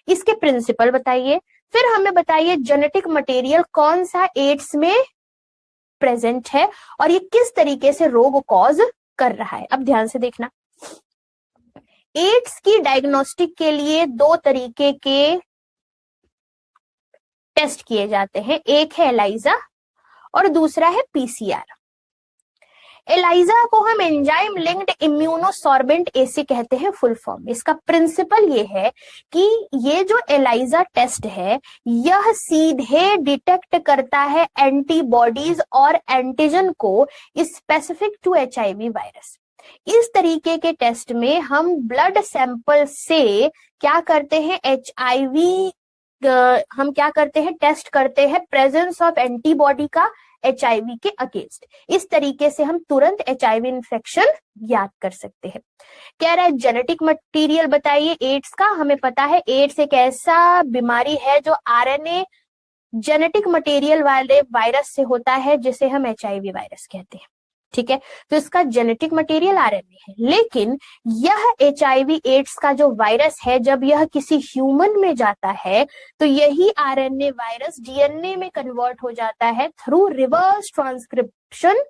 इसके प्रिंसिपल बताइए। फिर हमें बताइए जेनेटिक मटेरियल कौन सा एड्स में प्रेजेंट है और ये किस तरीके से रोग कॉज कर रहा है। अब ध्यान से देखना, एड्स की डायग्नोस्टिक के लिए दो तरीके के टेस्ट किए जाते हैं, एक है एलाइजा और दूसरा है पीसीआर। एलाइजा को हम एंजाइम लिंक्ड इम्यूनोसॉर्बेंट एसी कहते हैं फुल फॉर्म। इसका प्रिंसिपल ये है कि ये जो एलाइजा टेस्ट है यह सीधे डिटेक्ट करता है एंटीबॉडीज और एंटीजन को स्पेसिफिक टू एचआईवी वायरस। इस तरीके के टेस्ट में हम ब्लड सैंपल से क्या करते हैं, एचआईवी हम क्या करते हैं, टेस्ट करते हैं प्रेजेंस ऑफ एंटीबॉडी का एचआईवी के अगेंस्ट। इस तरीके से हम तुरंत एचआईवी इन्फेक्शन ज्ञात कर सकते हैं। कह रहा है जेनेटिक मटेरियल बताइए एड्स का। हमें पता है एड्स एक ऐसा बीमारी है जो आरएनए जेनेटिक मटेरियल वाले वायरस से होता है जिसे हम एचआईवी वायरस कहते हैं। ठीक है, तो इसका जेनेटिक मटेरियल आरएनए है, लेकिन यह एचआईवी एड्स का जो वायरस है जब यह किसी ह्यूमन में जाता है तो यही आरएनए वायरस डीएनए में कन्वर्ट हो जाता है थ्रू रिवर्स ट्रांसक्रिप्शन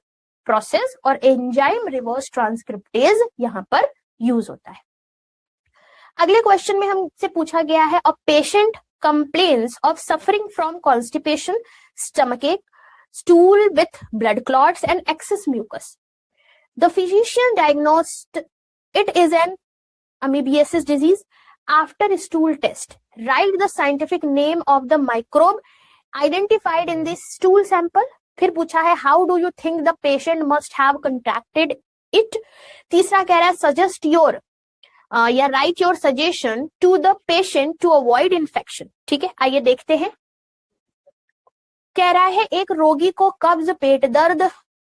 प्रोसेस, और एंजाइम रिवर्स ट्रांसक्रिप्टेज यहां पर यूज होता है। अगले क्वेश्चन में हमसे पूछा गया है, a patient complains of suffering from constipation, stomach ache, stool with blood clots and excess mucus. The physician diagnosed it is an amoebiasis disease. After stool test, write the scientific name of the microbe identified in this stool sample. फिर पूछा है how do you think the patient must have contracted it. तीसरा कह रहा है suggest your या write your suggestion to the patient to avoid infection. ठीक है, आइए देखते हैं। कह रहा है एक रोगी को कब्ज, पेट दर्द,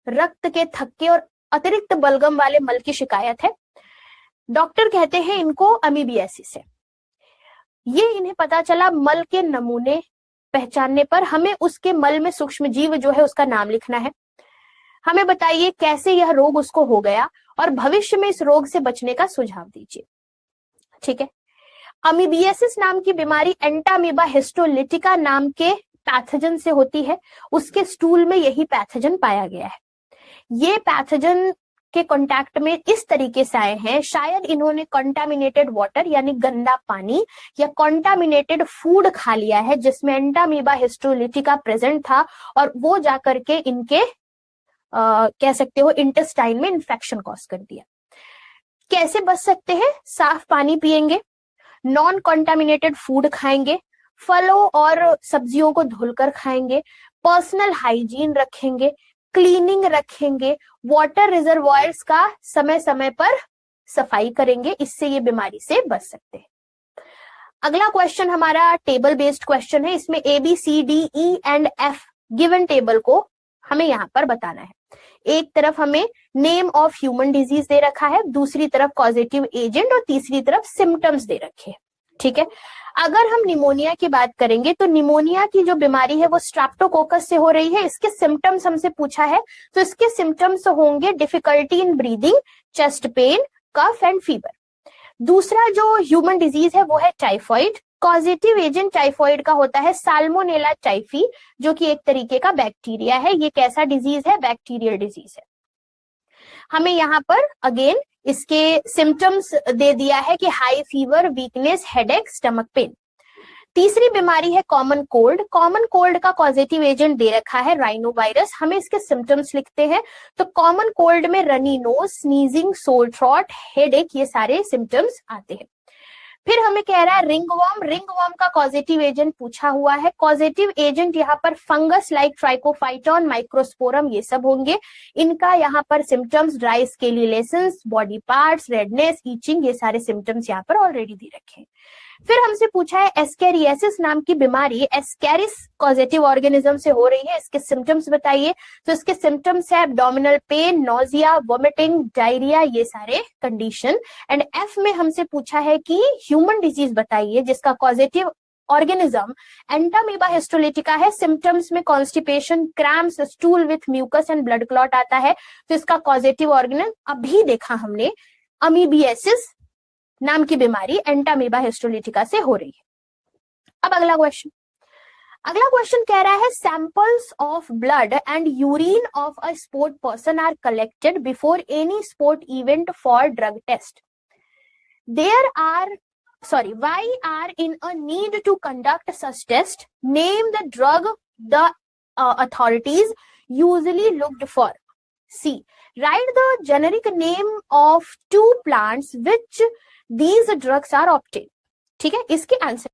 रक्त के थक्के और अतिरिक्त बलगम वाले मल की शिकायत है। डॉक्टर कहते हैं इनको अमीबियासिस है। ये इन्हें पता चला मल के नमूने पहचानने पर। हमें उसके मल में सूक्ष्म जीव जो है उसका नाम लिखना है। हमें बताइए कैसे यह रोग उसको हो गया और भविष्य में इस रोग से बचने का सुझाव दीजिए। ठीक है, अमीबियासिस नाम की बीमारी एंटामीबा हिस्टोलिटिका नाम के पैथोजन से होती है। उसके स्टूल में यही पैथोजन पाया गया है। ये पैथोजन के कांटेक्ट में इस तरीके से आए हैं, शायद इन्होंने कंटामिनेटेड वाटर यानी गंदा पानी या कंटामिनेटेड फूड खा लिया है जिसमें एंटामीबा हिस्टोलिटिका प्रेजेंट था, और वो जाकर के इनके कह सकते हो इंटेस्टाइन में इंफेक्शन कॉज कर दिया। कैसे बच सकते हैं? साफ पानी पिएंगे, नॉन कंटामिनेटेड फूड खाएंगे, फलों और सब्जियों को धुलकर खाएंगे, पर्सनल हाइजीन रखेंगे, क्लीनिंग रखेंगे, वाटर रिजर्वॉयर्स का समय समय पर सफाई करेंगे। इससे ये बीमारी से बच सकते हैं। अगला क्वेश्चन हमारा टेबल बेस्ड क्वेश्चन है। इसमें A B C D E and F given table को हमें यहाँ पर बताना है। एक तरफ हमें नेम ऑफ ह्यूमन डिजीज दे रखा है, दूसरी तरफ कॉजेटिव एजेंट और तीसरी तरफ सिम्टम्स दे रखे हैं। ठीक है, अगर हम निमोनिया की बात करेंगे तो निमोनिया की जो बीमारी है वो स्ट्रेप्टोकोकस से हो रही है। इसके सिम्टम्स हमसे पूछा है, तो इसके सिम्टम्स होंगे difficulty in breathing, chest pain, cough and fever. दूसरा जो ह्यूमन डिजीज है वो है टाइफॉइड। कॉजेटिव एजेंट टाइफॉइड का होता है साल्मोनेला टाइफी, जो कि एक तरीके का बैक्टीरिया है। ये कैसा डिजीज है? बैक्टीरियल डिजीज है। हमें यहाँ पर अगेन इसके सिम्टम्स दे दिया है कि high fever, weakness, headache, stomach pain. तीसरी बीमारी है कॉमन कोल्ड। कॉमन कोल्ड का पॉजिटिव एजेंट दे रखा है राइनो वायरस। हमें इसके सिम्टम्स लिखते हैं, तो कॉमन कोल्ड में runny nose, sneezing, sore throat, headache, ये सारे सिम्टम्स आते हैं। फिर हमें कह रहा है रिंगवॉर्म। रिंगवॉर्म का पॉजिटिव एजेंट पूछा हुआ है। पॉजिटिव एजेंट यहाँ पर फंगस लाइक ट्राइकोफाइटॉन, माइक्रोस्पोरम, ये सब होंगे। इनका यहाँ पर symptoms dry scaly lessons, body parts, redness, itching, ये सारे सिम्टम्स यहाँ पर ऑलरेडी दे रखे हैं। फिर हमसे पूछा है एस्केरियासिस नाम की बीमारी एस्केरिस पॉजिटिव ऑर्गेनिज्म से हो रही है, इसके सिम्टम्स बताइए। तो इसके सिम्टम्स है abdominal pain, nausea, vomiting, diarrhoea, ये सारे कंडीशन। एंड एफ में हमसे पूछा है कि ह्यूमन डिजीज बताइए जिसका पॉजिटिव ऑर्गेनिज्म एंटामीबा हिस्टोलिटिका है। सिम्टम्स में constipation, cramps, stool with mucus and blood clot आता है। तो इसका पॉजिटिव ऑर्गेनिज्म अभी देखा हमने अमीबियासिस नाम की बीमारी एंटामीबा हिस्टोलिटिका से हो रही है। अब अगला क्वेश्चन कह रहा है samples of blood and urine of a sport person are collected before any sport event for drug test. Why are in a need to conduct such test? Name the drug the authorities usually looked for. C. Write the generic name of 2 plants which these drugs are obtained. ठीक है, इसके answer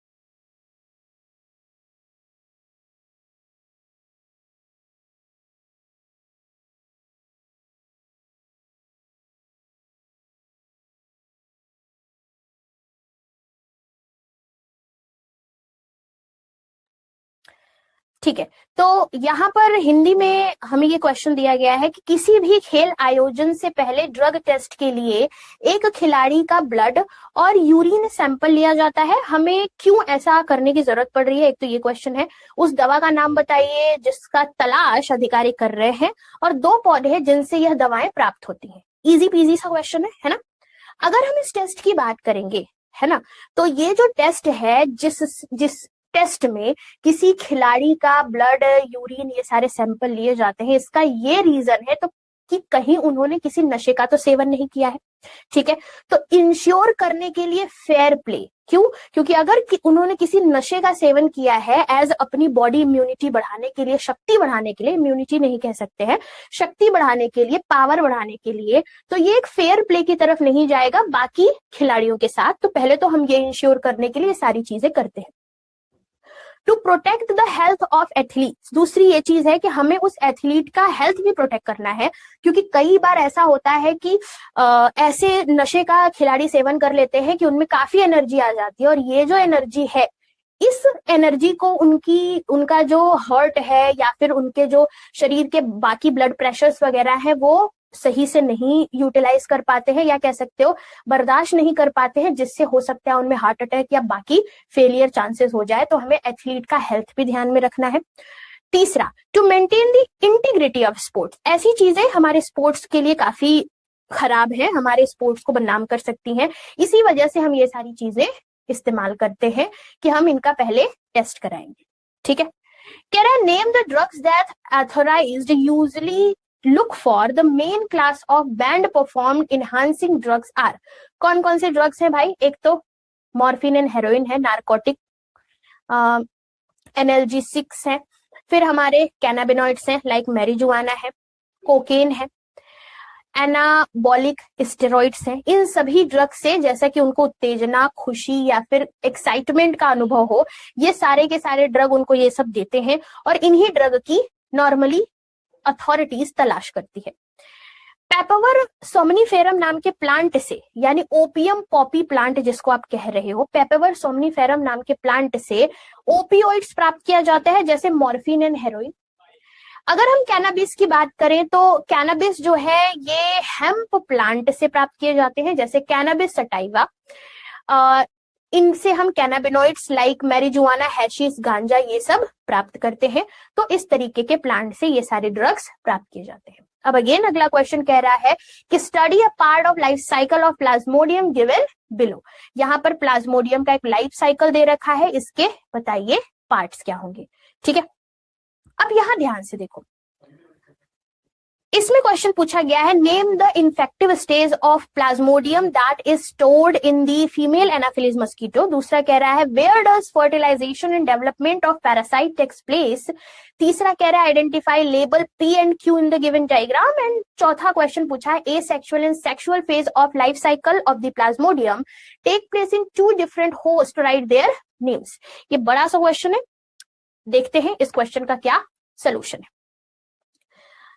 ठीक है। तो यहाँ पर हिंदी में हमें ये क्वेश्चन दिया गया है कि किसी भी खेल आयोजन से पहले ड्रग टेस्ट के लिए एक खिलाड़ी का ब्लड और यूरिन सैंपल लिया जाता है, हमें क्यों ऐसा करने की जरूरत पड़ रही है, एक तो ये क्वेश्चन है। उस दवा का नाम बताइए जिसका तलाश अधिकारी कर रहे हैं, और 2 पौधे जिनसे यह दवाएं प्राप्त होती हैं। इजी पीजी सा क्वेश्चन है ना। अगर हम इस टेस्ट की बात करेंगे, है ना, तो ये जो टेस्ट है, जिस टेस्ट में किसी खिलाड़ी का ब्लड, यूरिन, ये सारे सैंपल लिए जाते हैं, इसका ये रीजन है तो कि कहीं उन्होंने किसी नशे का तो सेवन नहीं किया है। ठीक है, तो इंश्योर करने के लिए फेयर प्ले, क्यों? क्योंकि अगर उन्होंने किसी नशे का सेवन किया है एज अपनी बॉडी इम्यूनिटी बढ़ाने के लिए, शक्ति बढ़ाने के लिए, इम्यूनिटी नहीं कह सकते हैं, शक्ति बढ़ाने के लिए, पावर बढ़ाने के लिए, तो ये एक फेयर प्ले की तरफ नहीं जाएगा बाकी खिलाड़ियों के साथ। तो पहले तो हम ये इंश्योर करने के लिए सारी चीजें करते हैं। To protect the health of athletes, दूसरी ये चीज है कि हमें उस एथलीट का हेल्थ भी प्रोटेक्ट करना है, क्योंकि कई बार ऐसा होता है कि ऐसे नशे का खिलाड़ी सेवन कर लेते हैं कि उनमें काफी एनर्जी आ जाती है, और ये जो एनर्जी है, इस एनर्जी को उनका जो हार्ट है या फिर उनके जो शरीर के बाकी ब्लड प्रेशर्स वगैरह है वो सही से नहीं यूटिलाइज कर पाते हैं, या कह सकते हो बर्दाश्त नहीं कर पाते हैं, जिससे हो सकता है उनमें हार्ट अटैक या बाकी फेलियर चांसेस हो जाए। तो हमें एथलीट का हेल्थ भी ध्यान में रखना है। तीसरा, to maintain the integrity of sports, ऐसी चीजें हमारे स्पोर्ट्स के लिए काफी खराब है, हमारे स्पोर्ट्स को बदनाम कर सकती हैं, इसी वजह से हम ये सारी चीजें इस्तेमाल करते हैं कि हम इनका पहले टेस्ट कराएंगे। ठीक है, कह रहा है name the drugs that authorised usually look for the main class of band performed enhancing drugs are। कौन कौन से ड्रग्स हैं भाई? एक तो मॉर्फिन एंड हेरोइन है, नार्कोटिक, एनाल्जेसिक्स है, फिर हमारे कैनाबिनॉइड्स हैं लाइक मैरिजुआना है, कोकेन है, एनाबॉलिक स्टेरॉइड्स हैं। इन सभी ड्रग से जैसा कि उनको उत्तेजना, खुशी या फिर एक्साइटमेंट का अनुभव हो, ये सारे के सारे ड्रग उनको ये सब देते हैं, और इन्हीं ड्रग की नॉर्मली अथॉरिटीज तलाश करती है। पेपावर सोमनीफेरम नाम के प्लांट से, यानी ओपियम पॉपी प्लांट जिसको आप कह रहे हो, पेपावर सोमनीफेरम नाम के प्लांट से ओपियोइड्स प्राप्त किया जाता है, जैसे मॉर्फिन एंड हेरोइन। अगर हम कैनाबिस की बात करें तो कैनाबिस जो है ये हेम्प प्लांट से प्राप्त किए जाते हैं, जैसे कैनाबिस सटाइवा। इनसे हम कैनाबिनॉइड्स लाइक मैरिजुआना, हैशिश, गांजा ये सब प्राप्त करते हैं। तो इस तरीके के प्लांट से ये सारे ड्रग्स प्राप्त किए जाते हैं। अब अगेन अगला क्वेश्चन कह रहा है कि study a part of life cycle of Plasmodium given below. यहाँ पर प्लाज्मोडियम का एक लाइफ साइकिल दे रखा है, इसके बताइए पार्ट्स क्या होंगे। ठीक है, अब यहां ध्यान से देखो, इसमें क्वेश्चन पूछा गया है name the infective stage of plasmodium that is stored in the female anopheles mosquito. दूसरा कह रहा है where does fertilisation and development of parasite takes place. तीसरा कह रहा है identify label P and Q in the given diagram. And चौथा question पूछा है asexual and sexual phase of life cycle of the plasmodium take place in 2 different host, write their names. ये बड़ा सा क्वेश्चन है, देखते हैं इस क्वेश्चन का क्या सोल्यूशन है।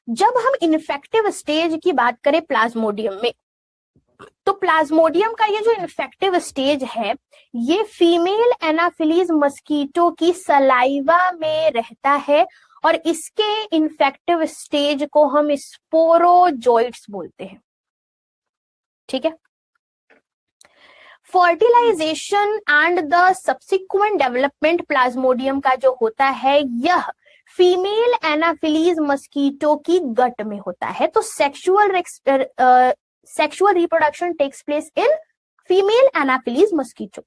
जब हम इन्फेक्टिव स्टेज की बात करें प्लाज्मोडियम में, तो प्लाज्मोडियम का ये जो इन्फेक्टिव स्टेज है ये फीमेल एनाफिलीज मस्कीटो की सलाइवा में रहता है, और इसके इन्फेक्टिव स्टेज को हम स्पोरोजोइट्स बोलते हैं। ठीक है, fertilisation and the subsequent development plasmodium का जो होता है यह फीमेल एनाफिलीज मस्कीटो की गट में होता है। तो sexual reproduction takes place in female anopheles mosquito.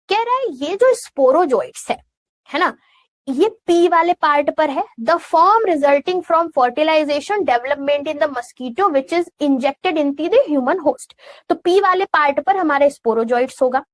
कह रहा है ये जो स्पोरोजोइट्स है ना, ये पी वाले पार्ट पर है। The form resulting from fertilisation development in the mosquito which is injected in the human host. तो पी वाले पार्ट पर हमारे स्पोरोजोइट्स होगा।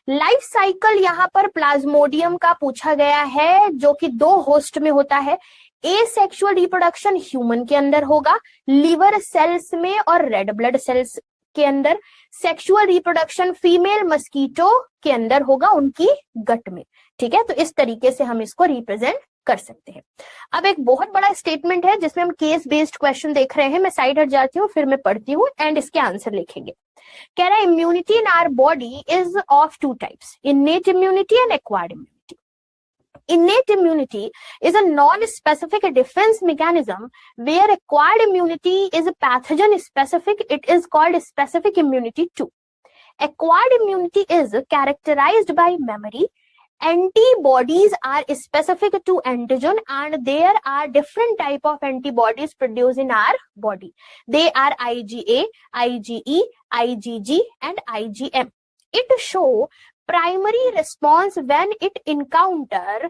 लाइफ साइकिल यहाँ पर प्लाज्मोडियम का पूछा गया है जो कि 2 होस्ट में होता है। एसेक्सुअल रिप्रोडक्शन ह्यूमन के अंदर होगा, लिवर सेल्स में और रेड ब्लड सेल्स के अंदर। सेक्सुअल रिप्रोडक्शन फीमेल मस्कीटो के अंदर होगा, उनकी गट में। ठीक है, तो इस तरीके से हम इसको रिप्रेजेंट कर सकते हैं। अब एक बहुत बड़ा स्टेटमेंट है जिसमें हम केस बेस्ड क्वेश्चन देख रहे हैं। मैं साइड हट जाती हूँ, फिर मैं पढ़ती हूँ एंड इसके आंसर लिखेंगे। कह रहा है immunity in our body is of two types, innate immunity and acquired immunity. Innate immunity is a non-specific defense mechanism, where acquired immunity is pathogen specific. It is called specific immunity too. Acquired immunity is characterized by memory. Antibodies are specific to antigen, and there are different type of antibodies produced in our body. They are IgA, IgE, IgG, and IgM. It show primary response when it encounter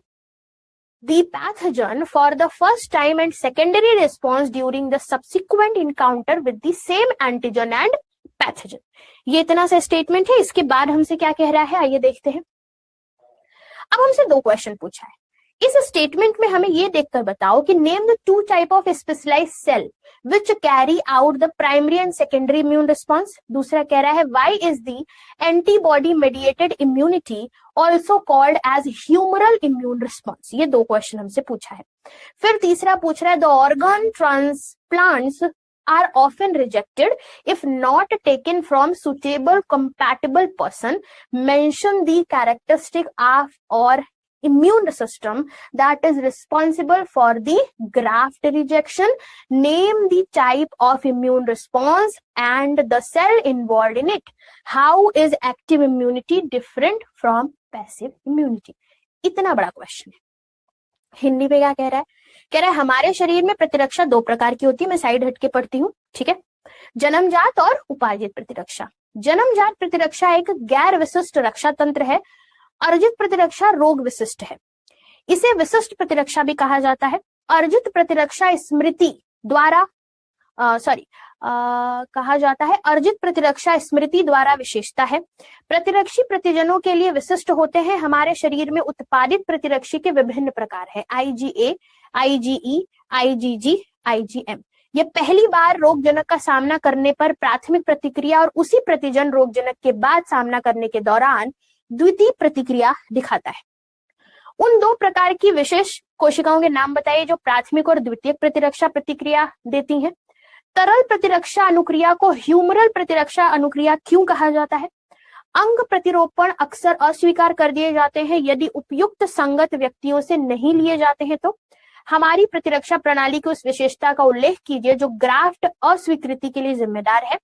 the pathogen for the first time, and secondary response during the subsequent encounter with the same antigen and pathogen. ये इतना सा statement है। इसके बाद हमसे क्या कह रहा है, आइए देखते हैं। अब हमसे दो क्वेश्चन पूछा है। इस स्टेटमेंट में हमें ये देखकर बताओ कि name the two type of specialised cell which carry out the primary and secondary immune response. दूसरा कह रहा है why is the antibody mediated immunity also called as humoral immune response. ये दो क्वेश्चन हमसे पूछा है। फिर तीसरा पूछ रहा है the organ transplants are often rejected if not taken from suitable compatible person. Mention the characteristic of or immune system that is responsible for the graft rejection. Name the type of immune response and the cell involved in it. How is active immunity different from passive immunity? इतना बड़ा question है। हिंदी में क्या कह रहा है? कह रहा है हमारे शरीर में प्रतिरक्षा दो प्रकार की होती है। मैं साइड हट के पढ़ती हूँ, ठीक है। जन्मजात और उपार्जित प्रतिरक्षा। जन्मजात प्रतिरक्षा एक गैर विशिष्ट रक्षा तंत्र है। अर्जित प्रतिरक्षा रोग विशिष्ट है। इसे विशिष्ट प्रतिरक्षा भी कहा जाता है। अर्जित प्रतिरक्षा स्मृति द्वारा कहा जाता है। अर्जित प्रतिरक्षा स्मृति द्वारा विशेषता है। प्रतिरक्षी प्रतिजनों के लिए विशिष्ट होते हैं। हमारे शरीर में उत्पादित प्रतिरक्षी के विभिन्न प्रकार हैं, IgA, IgE, IgG, IgM। ये पहली बार रोगजनक का सामना करने पर प्राथमिक प्रतिक्रिया और उसी प्रतिजन रोगजनक के बाद सामना करने के दौरान द्वितीय प्रतिक्रिया दिखाता है। उन दो प्रकार की विशेष कोशिकाओं के नाम बताइए जो प्राथमिक और द्वितीयक प्रतिरक्षा प्रतिक्रिया देती हैं। तरल प्रतिरक्षा अनुक्रिया को ह्यूमरल प्रतिरक्षा अनुक्रिया क्यों कहा जाता है? अंग प्रतिरोपण अक्सर अस्वीकार कर दिए जाते हैं यदि उपयुक्त संगत व्यक्तियों से नहीं लिए जाते हैं। तो हमारी प्रतिरक्षा प्रणाली की उस विशेषता का उल्लेख कीजिए जो ग्राफ्ट अस्वीकृति के लिए जिम्मेदार है।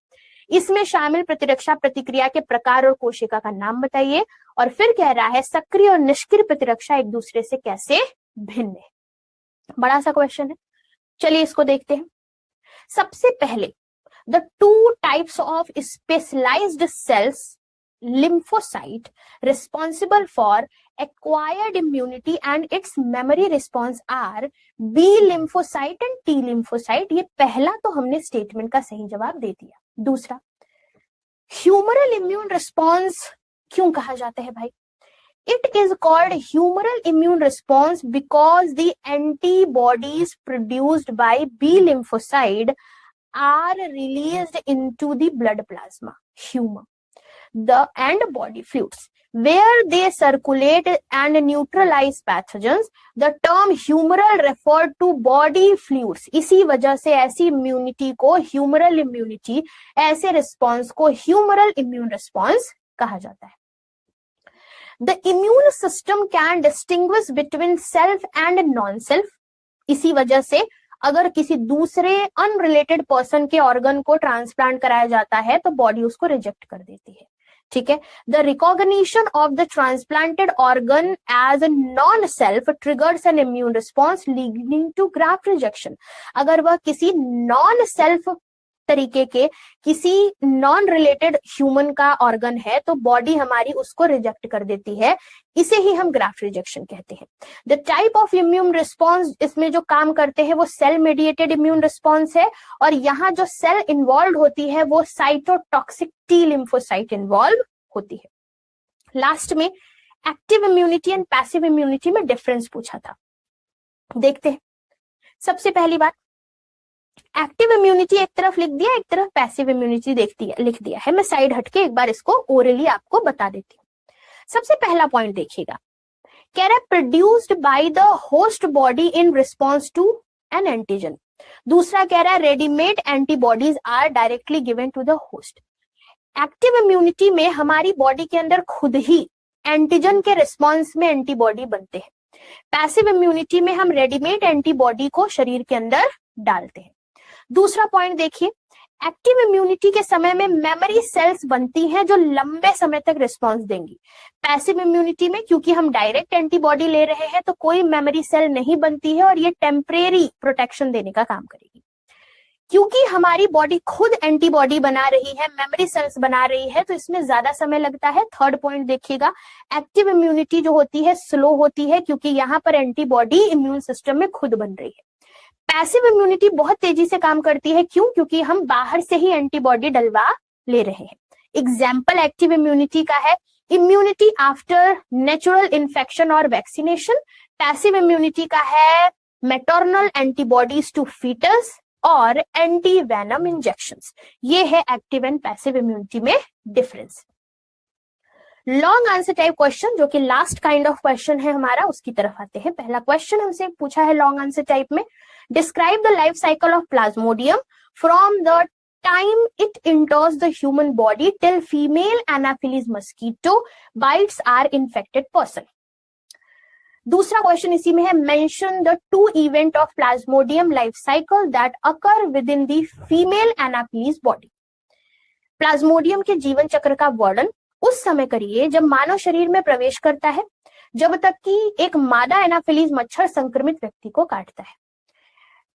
इसमें शामिल प्रतिरक्षा प्रतिक्रिया के प्रकार और कोशिका का नाम बताइए। और फिर कह रहा है सक्रिय और निष्क्रिय प्रतिरक्षा एक दूसरे से कैसे भिन्न है। बड़ा सा क्वेश्चन है, चलिए इसको देखते हैं। सबसे पहले the two types of specialised cells lymphocyte responsible for acquired immunity and its memory response are B lymphocyte and T lymphocyte। ये पहला तो हमने स्टेटमेंट का सही जवाब दे दिया। दूसरा, ह्यूमरल इम्यून रिस्पॉन्स क्यों कहा जाता है भाई? It is called humoral immune response because the antibodies produced by B lymphocyte are released into the blood plasma, humor, and body fluids, where they circulate and neutralize pathogens. The term humoral referred to body fluids. इसी वजह से ऐसी immunity को humoral immunity, ऐसे response को humoral immune response कहा जाता है। The immune system can distinguish between self and non-self. इसी वजह से अगर किसी दूसरे अनरिलेटेड पर्सन के ऑर्गन को ट्रांसप्लांट कराया जाता है तो बॉडी उसको रिजेक्ट कर देती है। ठीक है, the recognition of the transplanted organ as a non self triggers an immune response leading to graft rejection. अगर वह किसी नॉन सेल्फ तरीके के किसी नॉन रिलेटेड ह्यूमन का ऑर्गन है तो बॉडी हमारी उसको रिजेक्ट कर देती है, इसे ही हम ग्राफ्ट रिजेक्शन कहते हैं। The type of immune response इसमें जो काम करते हैं वो सेल मेडिएटेड इम्यून रिस्पॉन्स है, और यहाँ जो सेल इन्वॉल्व होती है वो साइटोटॉक्सिक टी लिम्फोसाइट इन्वॉल्व होती है। लास्ट में active immunity and passive immunity में डिफरेंस पूछा था, देखते हैं। सबसे पहली बात, एक्टिव इम्यूनिटी एक तरफ लिख दिया, एक तरफ पैसिव इम्यूनिटी लिख दिया है। मैं साइड हटके एक बार इसको ओरली आपको बता देती हूँ। सबसे पहला पॉइंट देखिएगा, कह रहा है produced by the host body in response to an antigen. दूसरा कह रहा है readymade antibodies are directly given to the host. Active immunity में हमारी बॉडी के अंदर खुद ही एंटीजन के रिस्पॉन्स में एंटीबॉडी बनते हैं। पैसिव इम्यूनिटी में हम रेडीमेड एंटीबॉडी को शरीर के अंदर डालते हैं। दूसरा पॉइंट देखिए, एक्टिव इम्यूनिटी के समय में मेमोरी सेल्स बनती हैं जो लंबे समय तक रिस्पॉन्स देंगी। पैसिव इम्यूनिटी में क्योंकि हम डायरेक्ट एंटीबॉडी ले रहे हैं तो कोई मेमोरी सेल नहीं बनती है और ये टेम्परेरी प्रोटेक्शन देने का काम करेगी। क्योंकि हमारी बॉडी खुद एंटीबॉडी बना रही है, मेमोरी सेल्स बना रही है, तो इसमें ज्यादा समय लगता है। थर्ड पॉइंट देखिएगा, एक्टिव इम्यूनिटी जो होती है स्लो होती है क्योंकि यहाँ पर एंटीबॉडी इम्यून सिस्टम में खुद बन रही है। पैसिव इम्यूनिटी बहुत तेजी से काम करती है, क्यों? क्योंकि हम बाहर से ही एंटीबॉडी डलवा ले रहे हैं। एग्जाम्पल एक्टिव इम्यूनिटी का है इम्यूनिटी आफ्टर नेचुरल इन्फेक्शन और वैक्सीनेशन। पैसिव इम्यूनिटी का है मैटरनल एंटीबॉडीज टू फीटस और एंटी वेनम इंजेक्शंस। ये है एक्टिव एंड पैसिव इम्यूनिटी में difference. Long answer type question, जो कि लास्ट काइंड ऑफ क्वेश्चन है हमारा, उसकी तरफ आते हैं। पहला क्वेश्चन हमसे पूछा है लॉन्ग आंसर टाइप में, describe the life cycle of Plasmodium from the time it enters the human body till female anaphylis mosquito bites are infected person। दूसरा क्वेश्चन इसी में है, mention the two event of Plasmodium life cycle that occur with in the female Anopheles body. Plasmodium के जीवन चक्र का वर्णन उस समय करिए जब मानव शरीर में प्रवेश करता है, जब तक कि एक मादा एनाफिलीज मच्छर संक्रमित व्यक्ति को काटता है।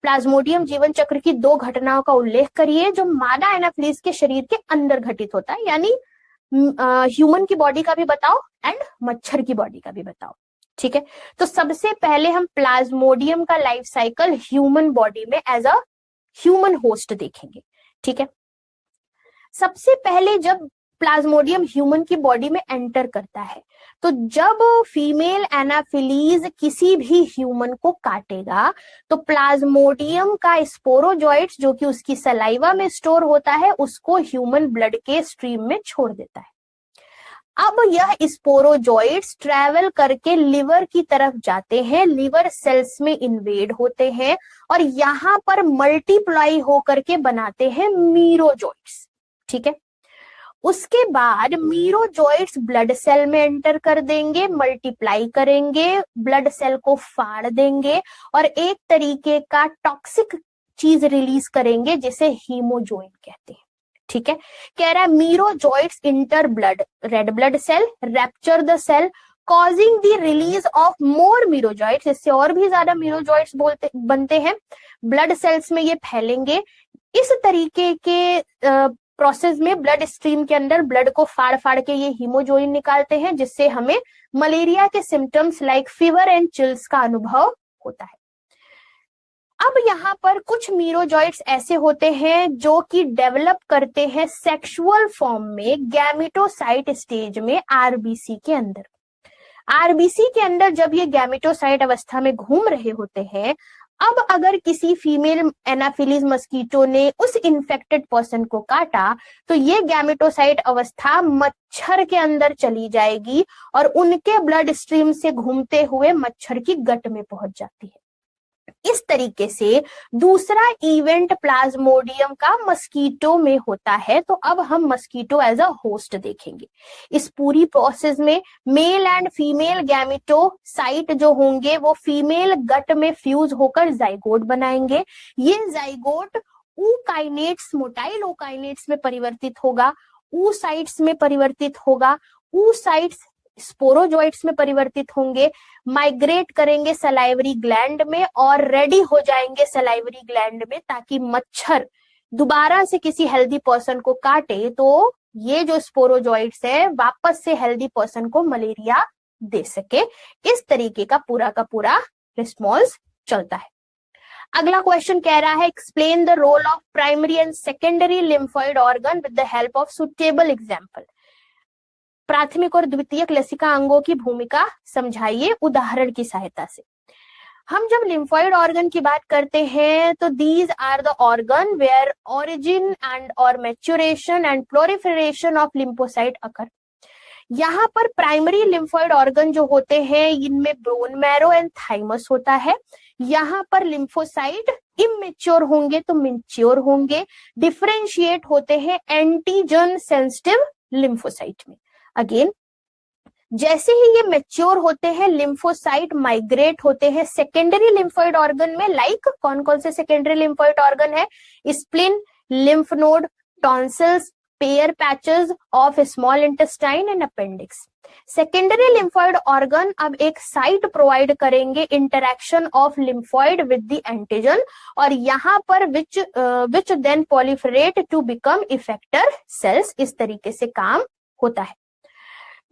प्लाज्मोडियम जीवन चक्र की दो घटनाओं का उल्लेख करिए जो मादा एनाफिलीज के शरीर के अंदर घटित होता है, यानी ह्यूमन की बॉडी का भी बताओ एंड मच्छर की बॉडी का भी बताओ। ठीक है, तो सबसे पहले हम प्लाज्मोडियम का लाइफ साइकिल ह्यूमन बॉडी में एज अ ह्यूमन होस्ट देखेंगे। ठीक है, सबसे पहले जब प्लाज्मोडियम ह्यूमन की बॉडी में एंटर करता है, तो जब फीमेल एनाफिलीज किसी भी ह्यूमन को काटेगा तो प्लाज्मोडियम का स्पोरोजॉइट्स जो कि उसकी सलाइवा में स्टोर होता है उसको ह्यूमन ब्लड के स्ट्रीम में छोड़ देता है। अब यह स्पोरोजॉइट्स ट्रैवल करके लिवर की तरफ जाते हैं, लिवर सेल्स में इन्वेड होते हैं और यहाँ पर मल्टीप्लाई होकर के बनाते हैं मीरोजॉइट्स। ठीक है, उसके बाद मीरोजॉइट्स ब्लड सेल में एंटर कर देंगे, मल्टीप्लाई करेंगे, ब्लड सेल को फाड़ देंगे और एक तरीके का टॉक्सिक चीज रिलीज करेंगे जिसे हीमोजोइन कहते हैं। ठीक है, कह रहा है merozoites enter blood red blood cell, rupture the cell causing the release of more merozoites. इससे और भी ज्यादा मीरोजॉइट्स बनते हैं, ब्लड सेल्स में ये फैलेंगे। इस तरीके के प्रोसेस में ब्लड स्ट्रीम के अंदर ब्लड को फाड़ फाड़ के ये हीमोजोइन निकालते हैं जिससे हमें मलेरिया के symptoms like fever and chills का अनुभव होता है। अब यहाँ पर कुछ मीरोजॉइट्स ऐसे होते हैं जो कि डेवलप करते हैं सेक्सुअल फॉर्म में गैमेटोसाइट स्टेज में आरबीसी के अंदर। आरबीसी के अंदर जब ये गैमेटोसाइट अवस्था में घूम रहे होते हैं, अब अगर किसी फीमेल एनाफिलीज मस्कीटो ने उस इन्फेक्टेड पर्सन को काटा तो ये गैमेटोसाइट अवस्था मच्छर के अंदर चली जाएगी और उनके ब्लड स्ट्रीम से घूमते हुए मच्छर की गट में पहुंच जाती है। इस तरीके से दूसरा इवेंट प्लाज्मोडियम का मस्कीटो में होता है। तो अब हम मस्कीटो एज अ होस्ट देखेंगे। इस पूरी प्रोसेस में मेल एंड फीमेल गैमेटोसाइट जो होंगे वो फीमेल गट में फ्यूज होकर जाइगोट बनाएंगे। ये जाइगोट ऊकाइनेट्स मोटाइल ओकाइनेट्स में परिवर्तित होगा, ऊसाइट्स में परिवर्तित होगा, ऊसाइट्स स्पोरोजॉइट्स में परिवर्तित होंगे, माइग्रेट करेंगे सलाइवरी ग्लैंड में और रेडी हो जाएंगे सलाइवरी ग्लैंड में ताकि मच्छर दोबारा से किसी हेल्दी पर्सन को काटे तो ये जो स्पोरोजॉइट्स है वापस से हेल्दी पर्सन को मलेरिया दे सके। इस तरीके का पूरा रिस्पॉन्स चलता है। अगला क्वेश्चन कह रहा है explain the role of primary and secondary lymphoid organ with the help of suitable example. प्राथमिक और द्वितीयक लसिका अंगों की भूमिका समझाइए उदाहरण की सहायता से। हम जब लिम्फॉइड ऑर्गन की बात करते हैं तो these are the organ where origin and और maturation and proliferation of lymphocyte occur. यहाँ पर प्राइमरी लिम्फॉइड ऑर्गन जो होते हैं इनमें बोन मैरो एंड थाइमस होता है। यहाँ पर लिम्फोसाइट इमेच्योर होंगे तो मैच्योर होंगे, डिफरेंशिएट होते हैं एंटीजन सेंसिटिव लिम्फोसाइट में। अगेन जैसे ही ये मैच्योर होते हैं लिम्फोसाइट माइग्रेट होते हैं सेकेंडरी लिम्फोइड ऑर्गन में। लाइक कौन कौन से सेकेंडरी लिम्फोइड ऑर्गन है? Spleen, lymph node, tonsils, Peyer patches of small intestine and appendix. Secondary lymphoid organ अब एक साइट प्रोवाइड करेंगे interaction of lymphoid with the antigen, और यहाँ पर which then proliferate to become effector cells. इस तरीके से काम होता है।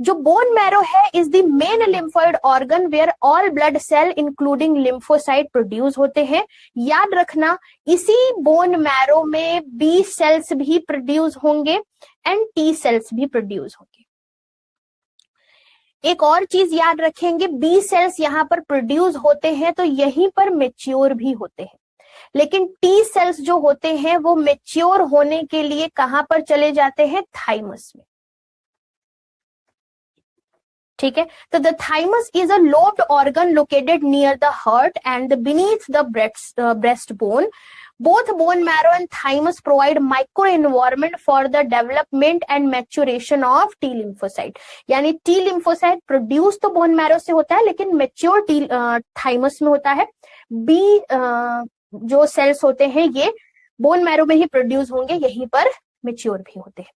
जो बोन मैरो है is the main lymphoid organ where all blood cell including lymphocyte produce होते हैं। याद रखना इसी बोन मैरो में बी सेल्स भी प्रोड्यूस होंगे एंड टी सेल्स भी प्रोड्यूस होंगे। एक और चीज याद रखेंगे, बी सेल्स यहाँ पर प्रोड्यूस होते हैं तो यहीं पर मेच्योर भी होते हैं, लेकिन टी सेल्स जो होते हैं वो मेच्योर होने के लिए कहां पर चले जाते हैं? थाइमस में। ठीक है, तो the thymus is a lobed organ located near the heart and beneath the breast bone. Both bone marrow and thymus provide micro environment for the development and maturation of T lymphocyte. यानी T lymphocyte produce तो bone marrow से होता है लेकिन mature T thymus में होता है। B जो सेल्स होते हैं ये बोन मैरो में ही प्रोड्यूस होंगे, यहीं पर मैच्योर भी होते हैं।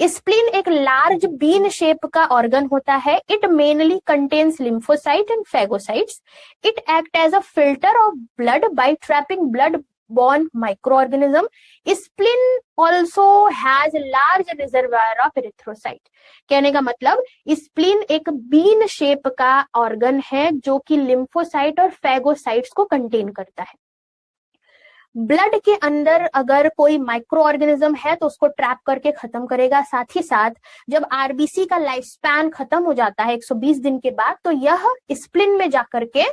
स्प्लीन एक लार्ज बीन शेप का ऑर्गन होता है। It mainly contains lymphocyte and phagocytes. It act as a filter of blood by trapping blood borne microorganism. Spleen also has large reservoir of erythrocyte. कहने का मतलब स्प्लीन एक been shape का organ है जो कि लिम्फोसाइट और फेगोसाइट्स को कंटेन करता है। ब्लड के अंदर अगर कोई माइक्रो ऑर्गेनिज्म है तो उसको ट्रैप करके खत्म करेगा। साथ ही साथ जब आरबीसी का लाइफ स्पैन खत्म हो जाता है 120 दिन के बाद, तो यह स्प्लिन में जाकर के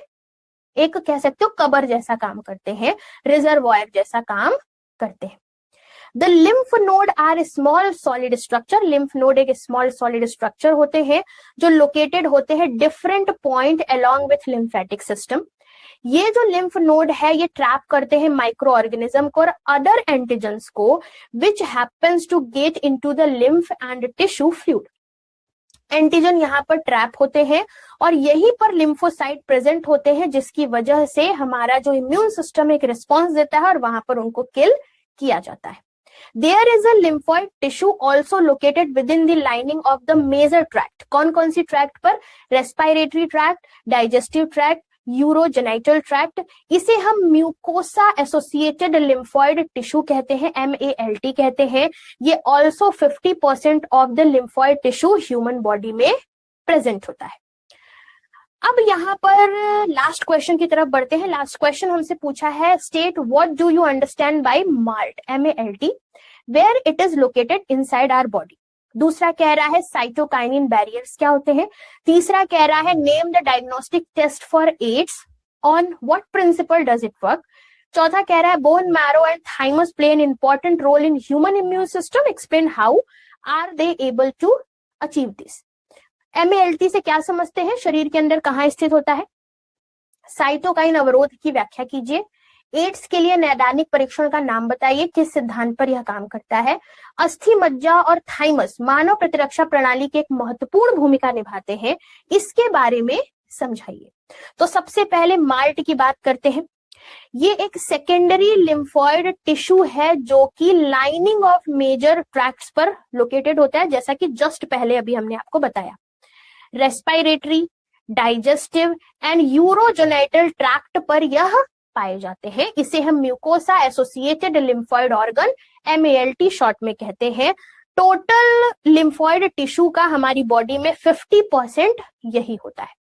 एक कह सकते हो कबर जैसा काम करते हैं, रिजर्वायर जैसा काम करते हैं। The lymph node are small solid structure. Lymph node एक स्मॉल सॉलिड स्ट्रक्चर होते हैं जो लोकेटेड होते हैं different point along with lymphatic system. ये जो लिम्फ नोड है ये ट्रैप करते हैं माइक्रो ऑर्गेनिज्म को और अदर एंटीजन्स को which happens to get into the lymph and tissue fluid. Antigen यहाँ पर ट्रैप होते हैं और यहीं पर लिम्फोसाइट प्रेजेंट होते हैं, जिसकी वजह से हमारा जो इम्यून सिस्टम एक रिस्पॉन्स देता है और वहां पर उनको किल किया जाता है। There is a lymphoid tissue also located within the lining of the major tract. कौन कौन सी ट्रैक्ट पर? Respiratory tract, digestive tract, urogenital tract. इसे हम म्यूकोसा एसोसिएटेड लिम्फॉइड टिश्यू कहते हैं, MALT कहते हैं। ये also 50% of the lymphoid tissue human body में प्रेजेंट होता है। अब यहाँ पर लास्ट क्वेश्चन की तरफ बढ़ते हैं। लास्ट क्वेश्चन हमसे पूछा है, state what do you understand by MALT, MALT, where it is located inside our body. दूसरा कह रहा है साइटोकाइनिन बैरियर्स क्या होते हैं। तीसरा कह रहा है name the diagnostic test for AIDS, on what principle does it work. चौथा कह रहा है bone marrow and thymus play an important role in human immune system, explain how are they able to achieve this. MALT से क्या समझते हैं, शरीर के अंदर कहाँ स्थित होता है। साइटोकाइन अवरोध की व्याख्या कीजिए। एड्स के लिए नैदानिक परीक्षण का नाम बताइए, किस सिद्धांत पर यह काम करता है। अस्थि मज्जा और थाइमस मानव प्रतिरक्षा प्रणाली की एक महत्वपूर्ण भूमिका निभाते हैं, इसके बारे में समझाइए। तो सबसे पहले माल्ट की बात करते हैं। ये एक सेकेंडरी लिम्फॉइड टिश्यू है जो कि लाइनिंग ऑफ मेजर ट्रैक्ट्स पर लोकेटेड होता है, जैसा कि जस्ट पहले अभी हमने आपको बताया। Respiratory, digestive and urogenital tract पर यह पाए जाते हैं। इसे हम mucosa associated lymphoid organ, MALT short में कहते हैं। टोटल लिम्फॉइड टिश्यू का हमारी बॉडी में 50% यही होता है।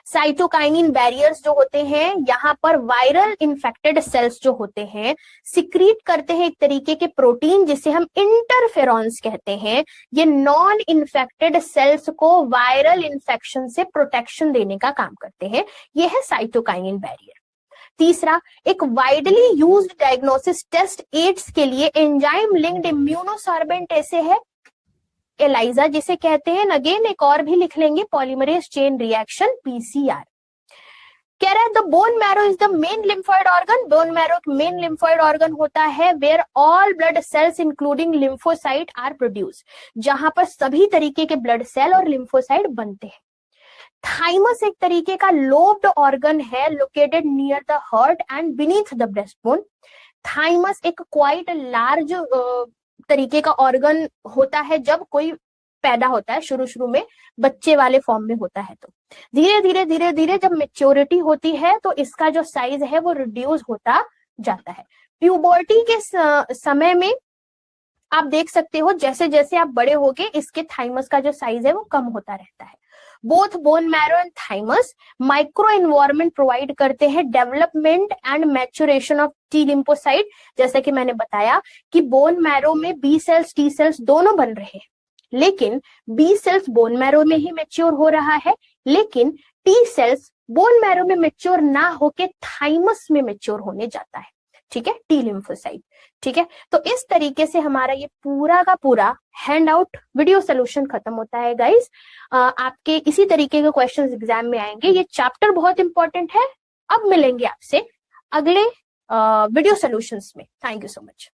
साइटोकाइनिन बैरियर्स जो होते हैं, यहाँ पर वायरल इन्फेक्टेड सेल्स जो होते हैं सिक्रीट करते हैं एक तरीके के प्रोटीन जिसे हम इंटरफेरॉन्स कहते हैं। ये नॉन इन्फेक्टेड सेल्स को वायरल इन्फेक्शन से प्रोटेक्शन देने का काम करते हैं। ये है साइटोकाइनिन बैरियर। तीसरा, एक widely used diagnosis test AIDS के लिए एंजाइम लिंक्ड इम्यूनोसॉर्बेंट ऐसे है एलाइजा जिसे कहते हैं। अगेन एक और भी लिख लेंगे, पॉलीमरेज चेन रिएक्शन पीसीआर। कह रहा है the bone marrow is the main lymphoid organ. Bone marrow main lymphoid organ होता है where all blood cells including lymphocyte are produce, जहां पर सभी तरीके के ब्लड सेल और लिम्फोसाइट बनते हैं। थाइमस एक तरीके का लोब्ड ऑर्गन है located near the heart and beneath the breast bone. Thymus एक क्वाइट लार्ज तरीके का ऑर्गन होता है जब कोई पैदा होता है, शुरू में बच्चे वाले फॉर्म में होता है, तो धीरे धीरे जब मेच्योरिटी होती है तो इसका जो साइज है वो रिड्यूस होता जाता है। प्यूबर्टी के समय में आप देख सकते हो जैसे जैसे आप बड़े होगे इसके थाइमस का जो साइज है वो कम होता रहता है। Both bone marrow and thymus micro environment provide करते हैं development and maturation of T lymphocyte. जैसे कि मैंने बताया कि बोन मैरो में बी सेल्स टी सेल्स दोनों बन रहे हैं, लेकिन बी सेल्स बोन मैरो में ही मैच्योर हो रहा है, लेकिन टी सेल्स बोन मैरो में मैच्योर ना होके थाइमस में मैच्योर होने जाता है। ठीक है, टी लिम्फोसाइट। ठीक है, तो इस तरीके से हमारा ये पूरा का पूरा हैंड आउट वीडियो सोल्यूशन खत्म होता है गाइस। आपके इसी तरीके के क्वेश्चंस एग्जाम में आएंगे। ये चैप्टर बहुत इंपॉर्टेंट है। अब मिलेंगे आपसे अगले वीडियो सोल्यूशंस में। Thank you so much.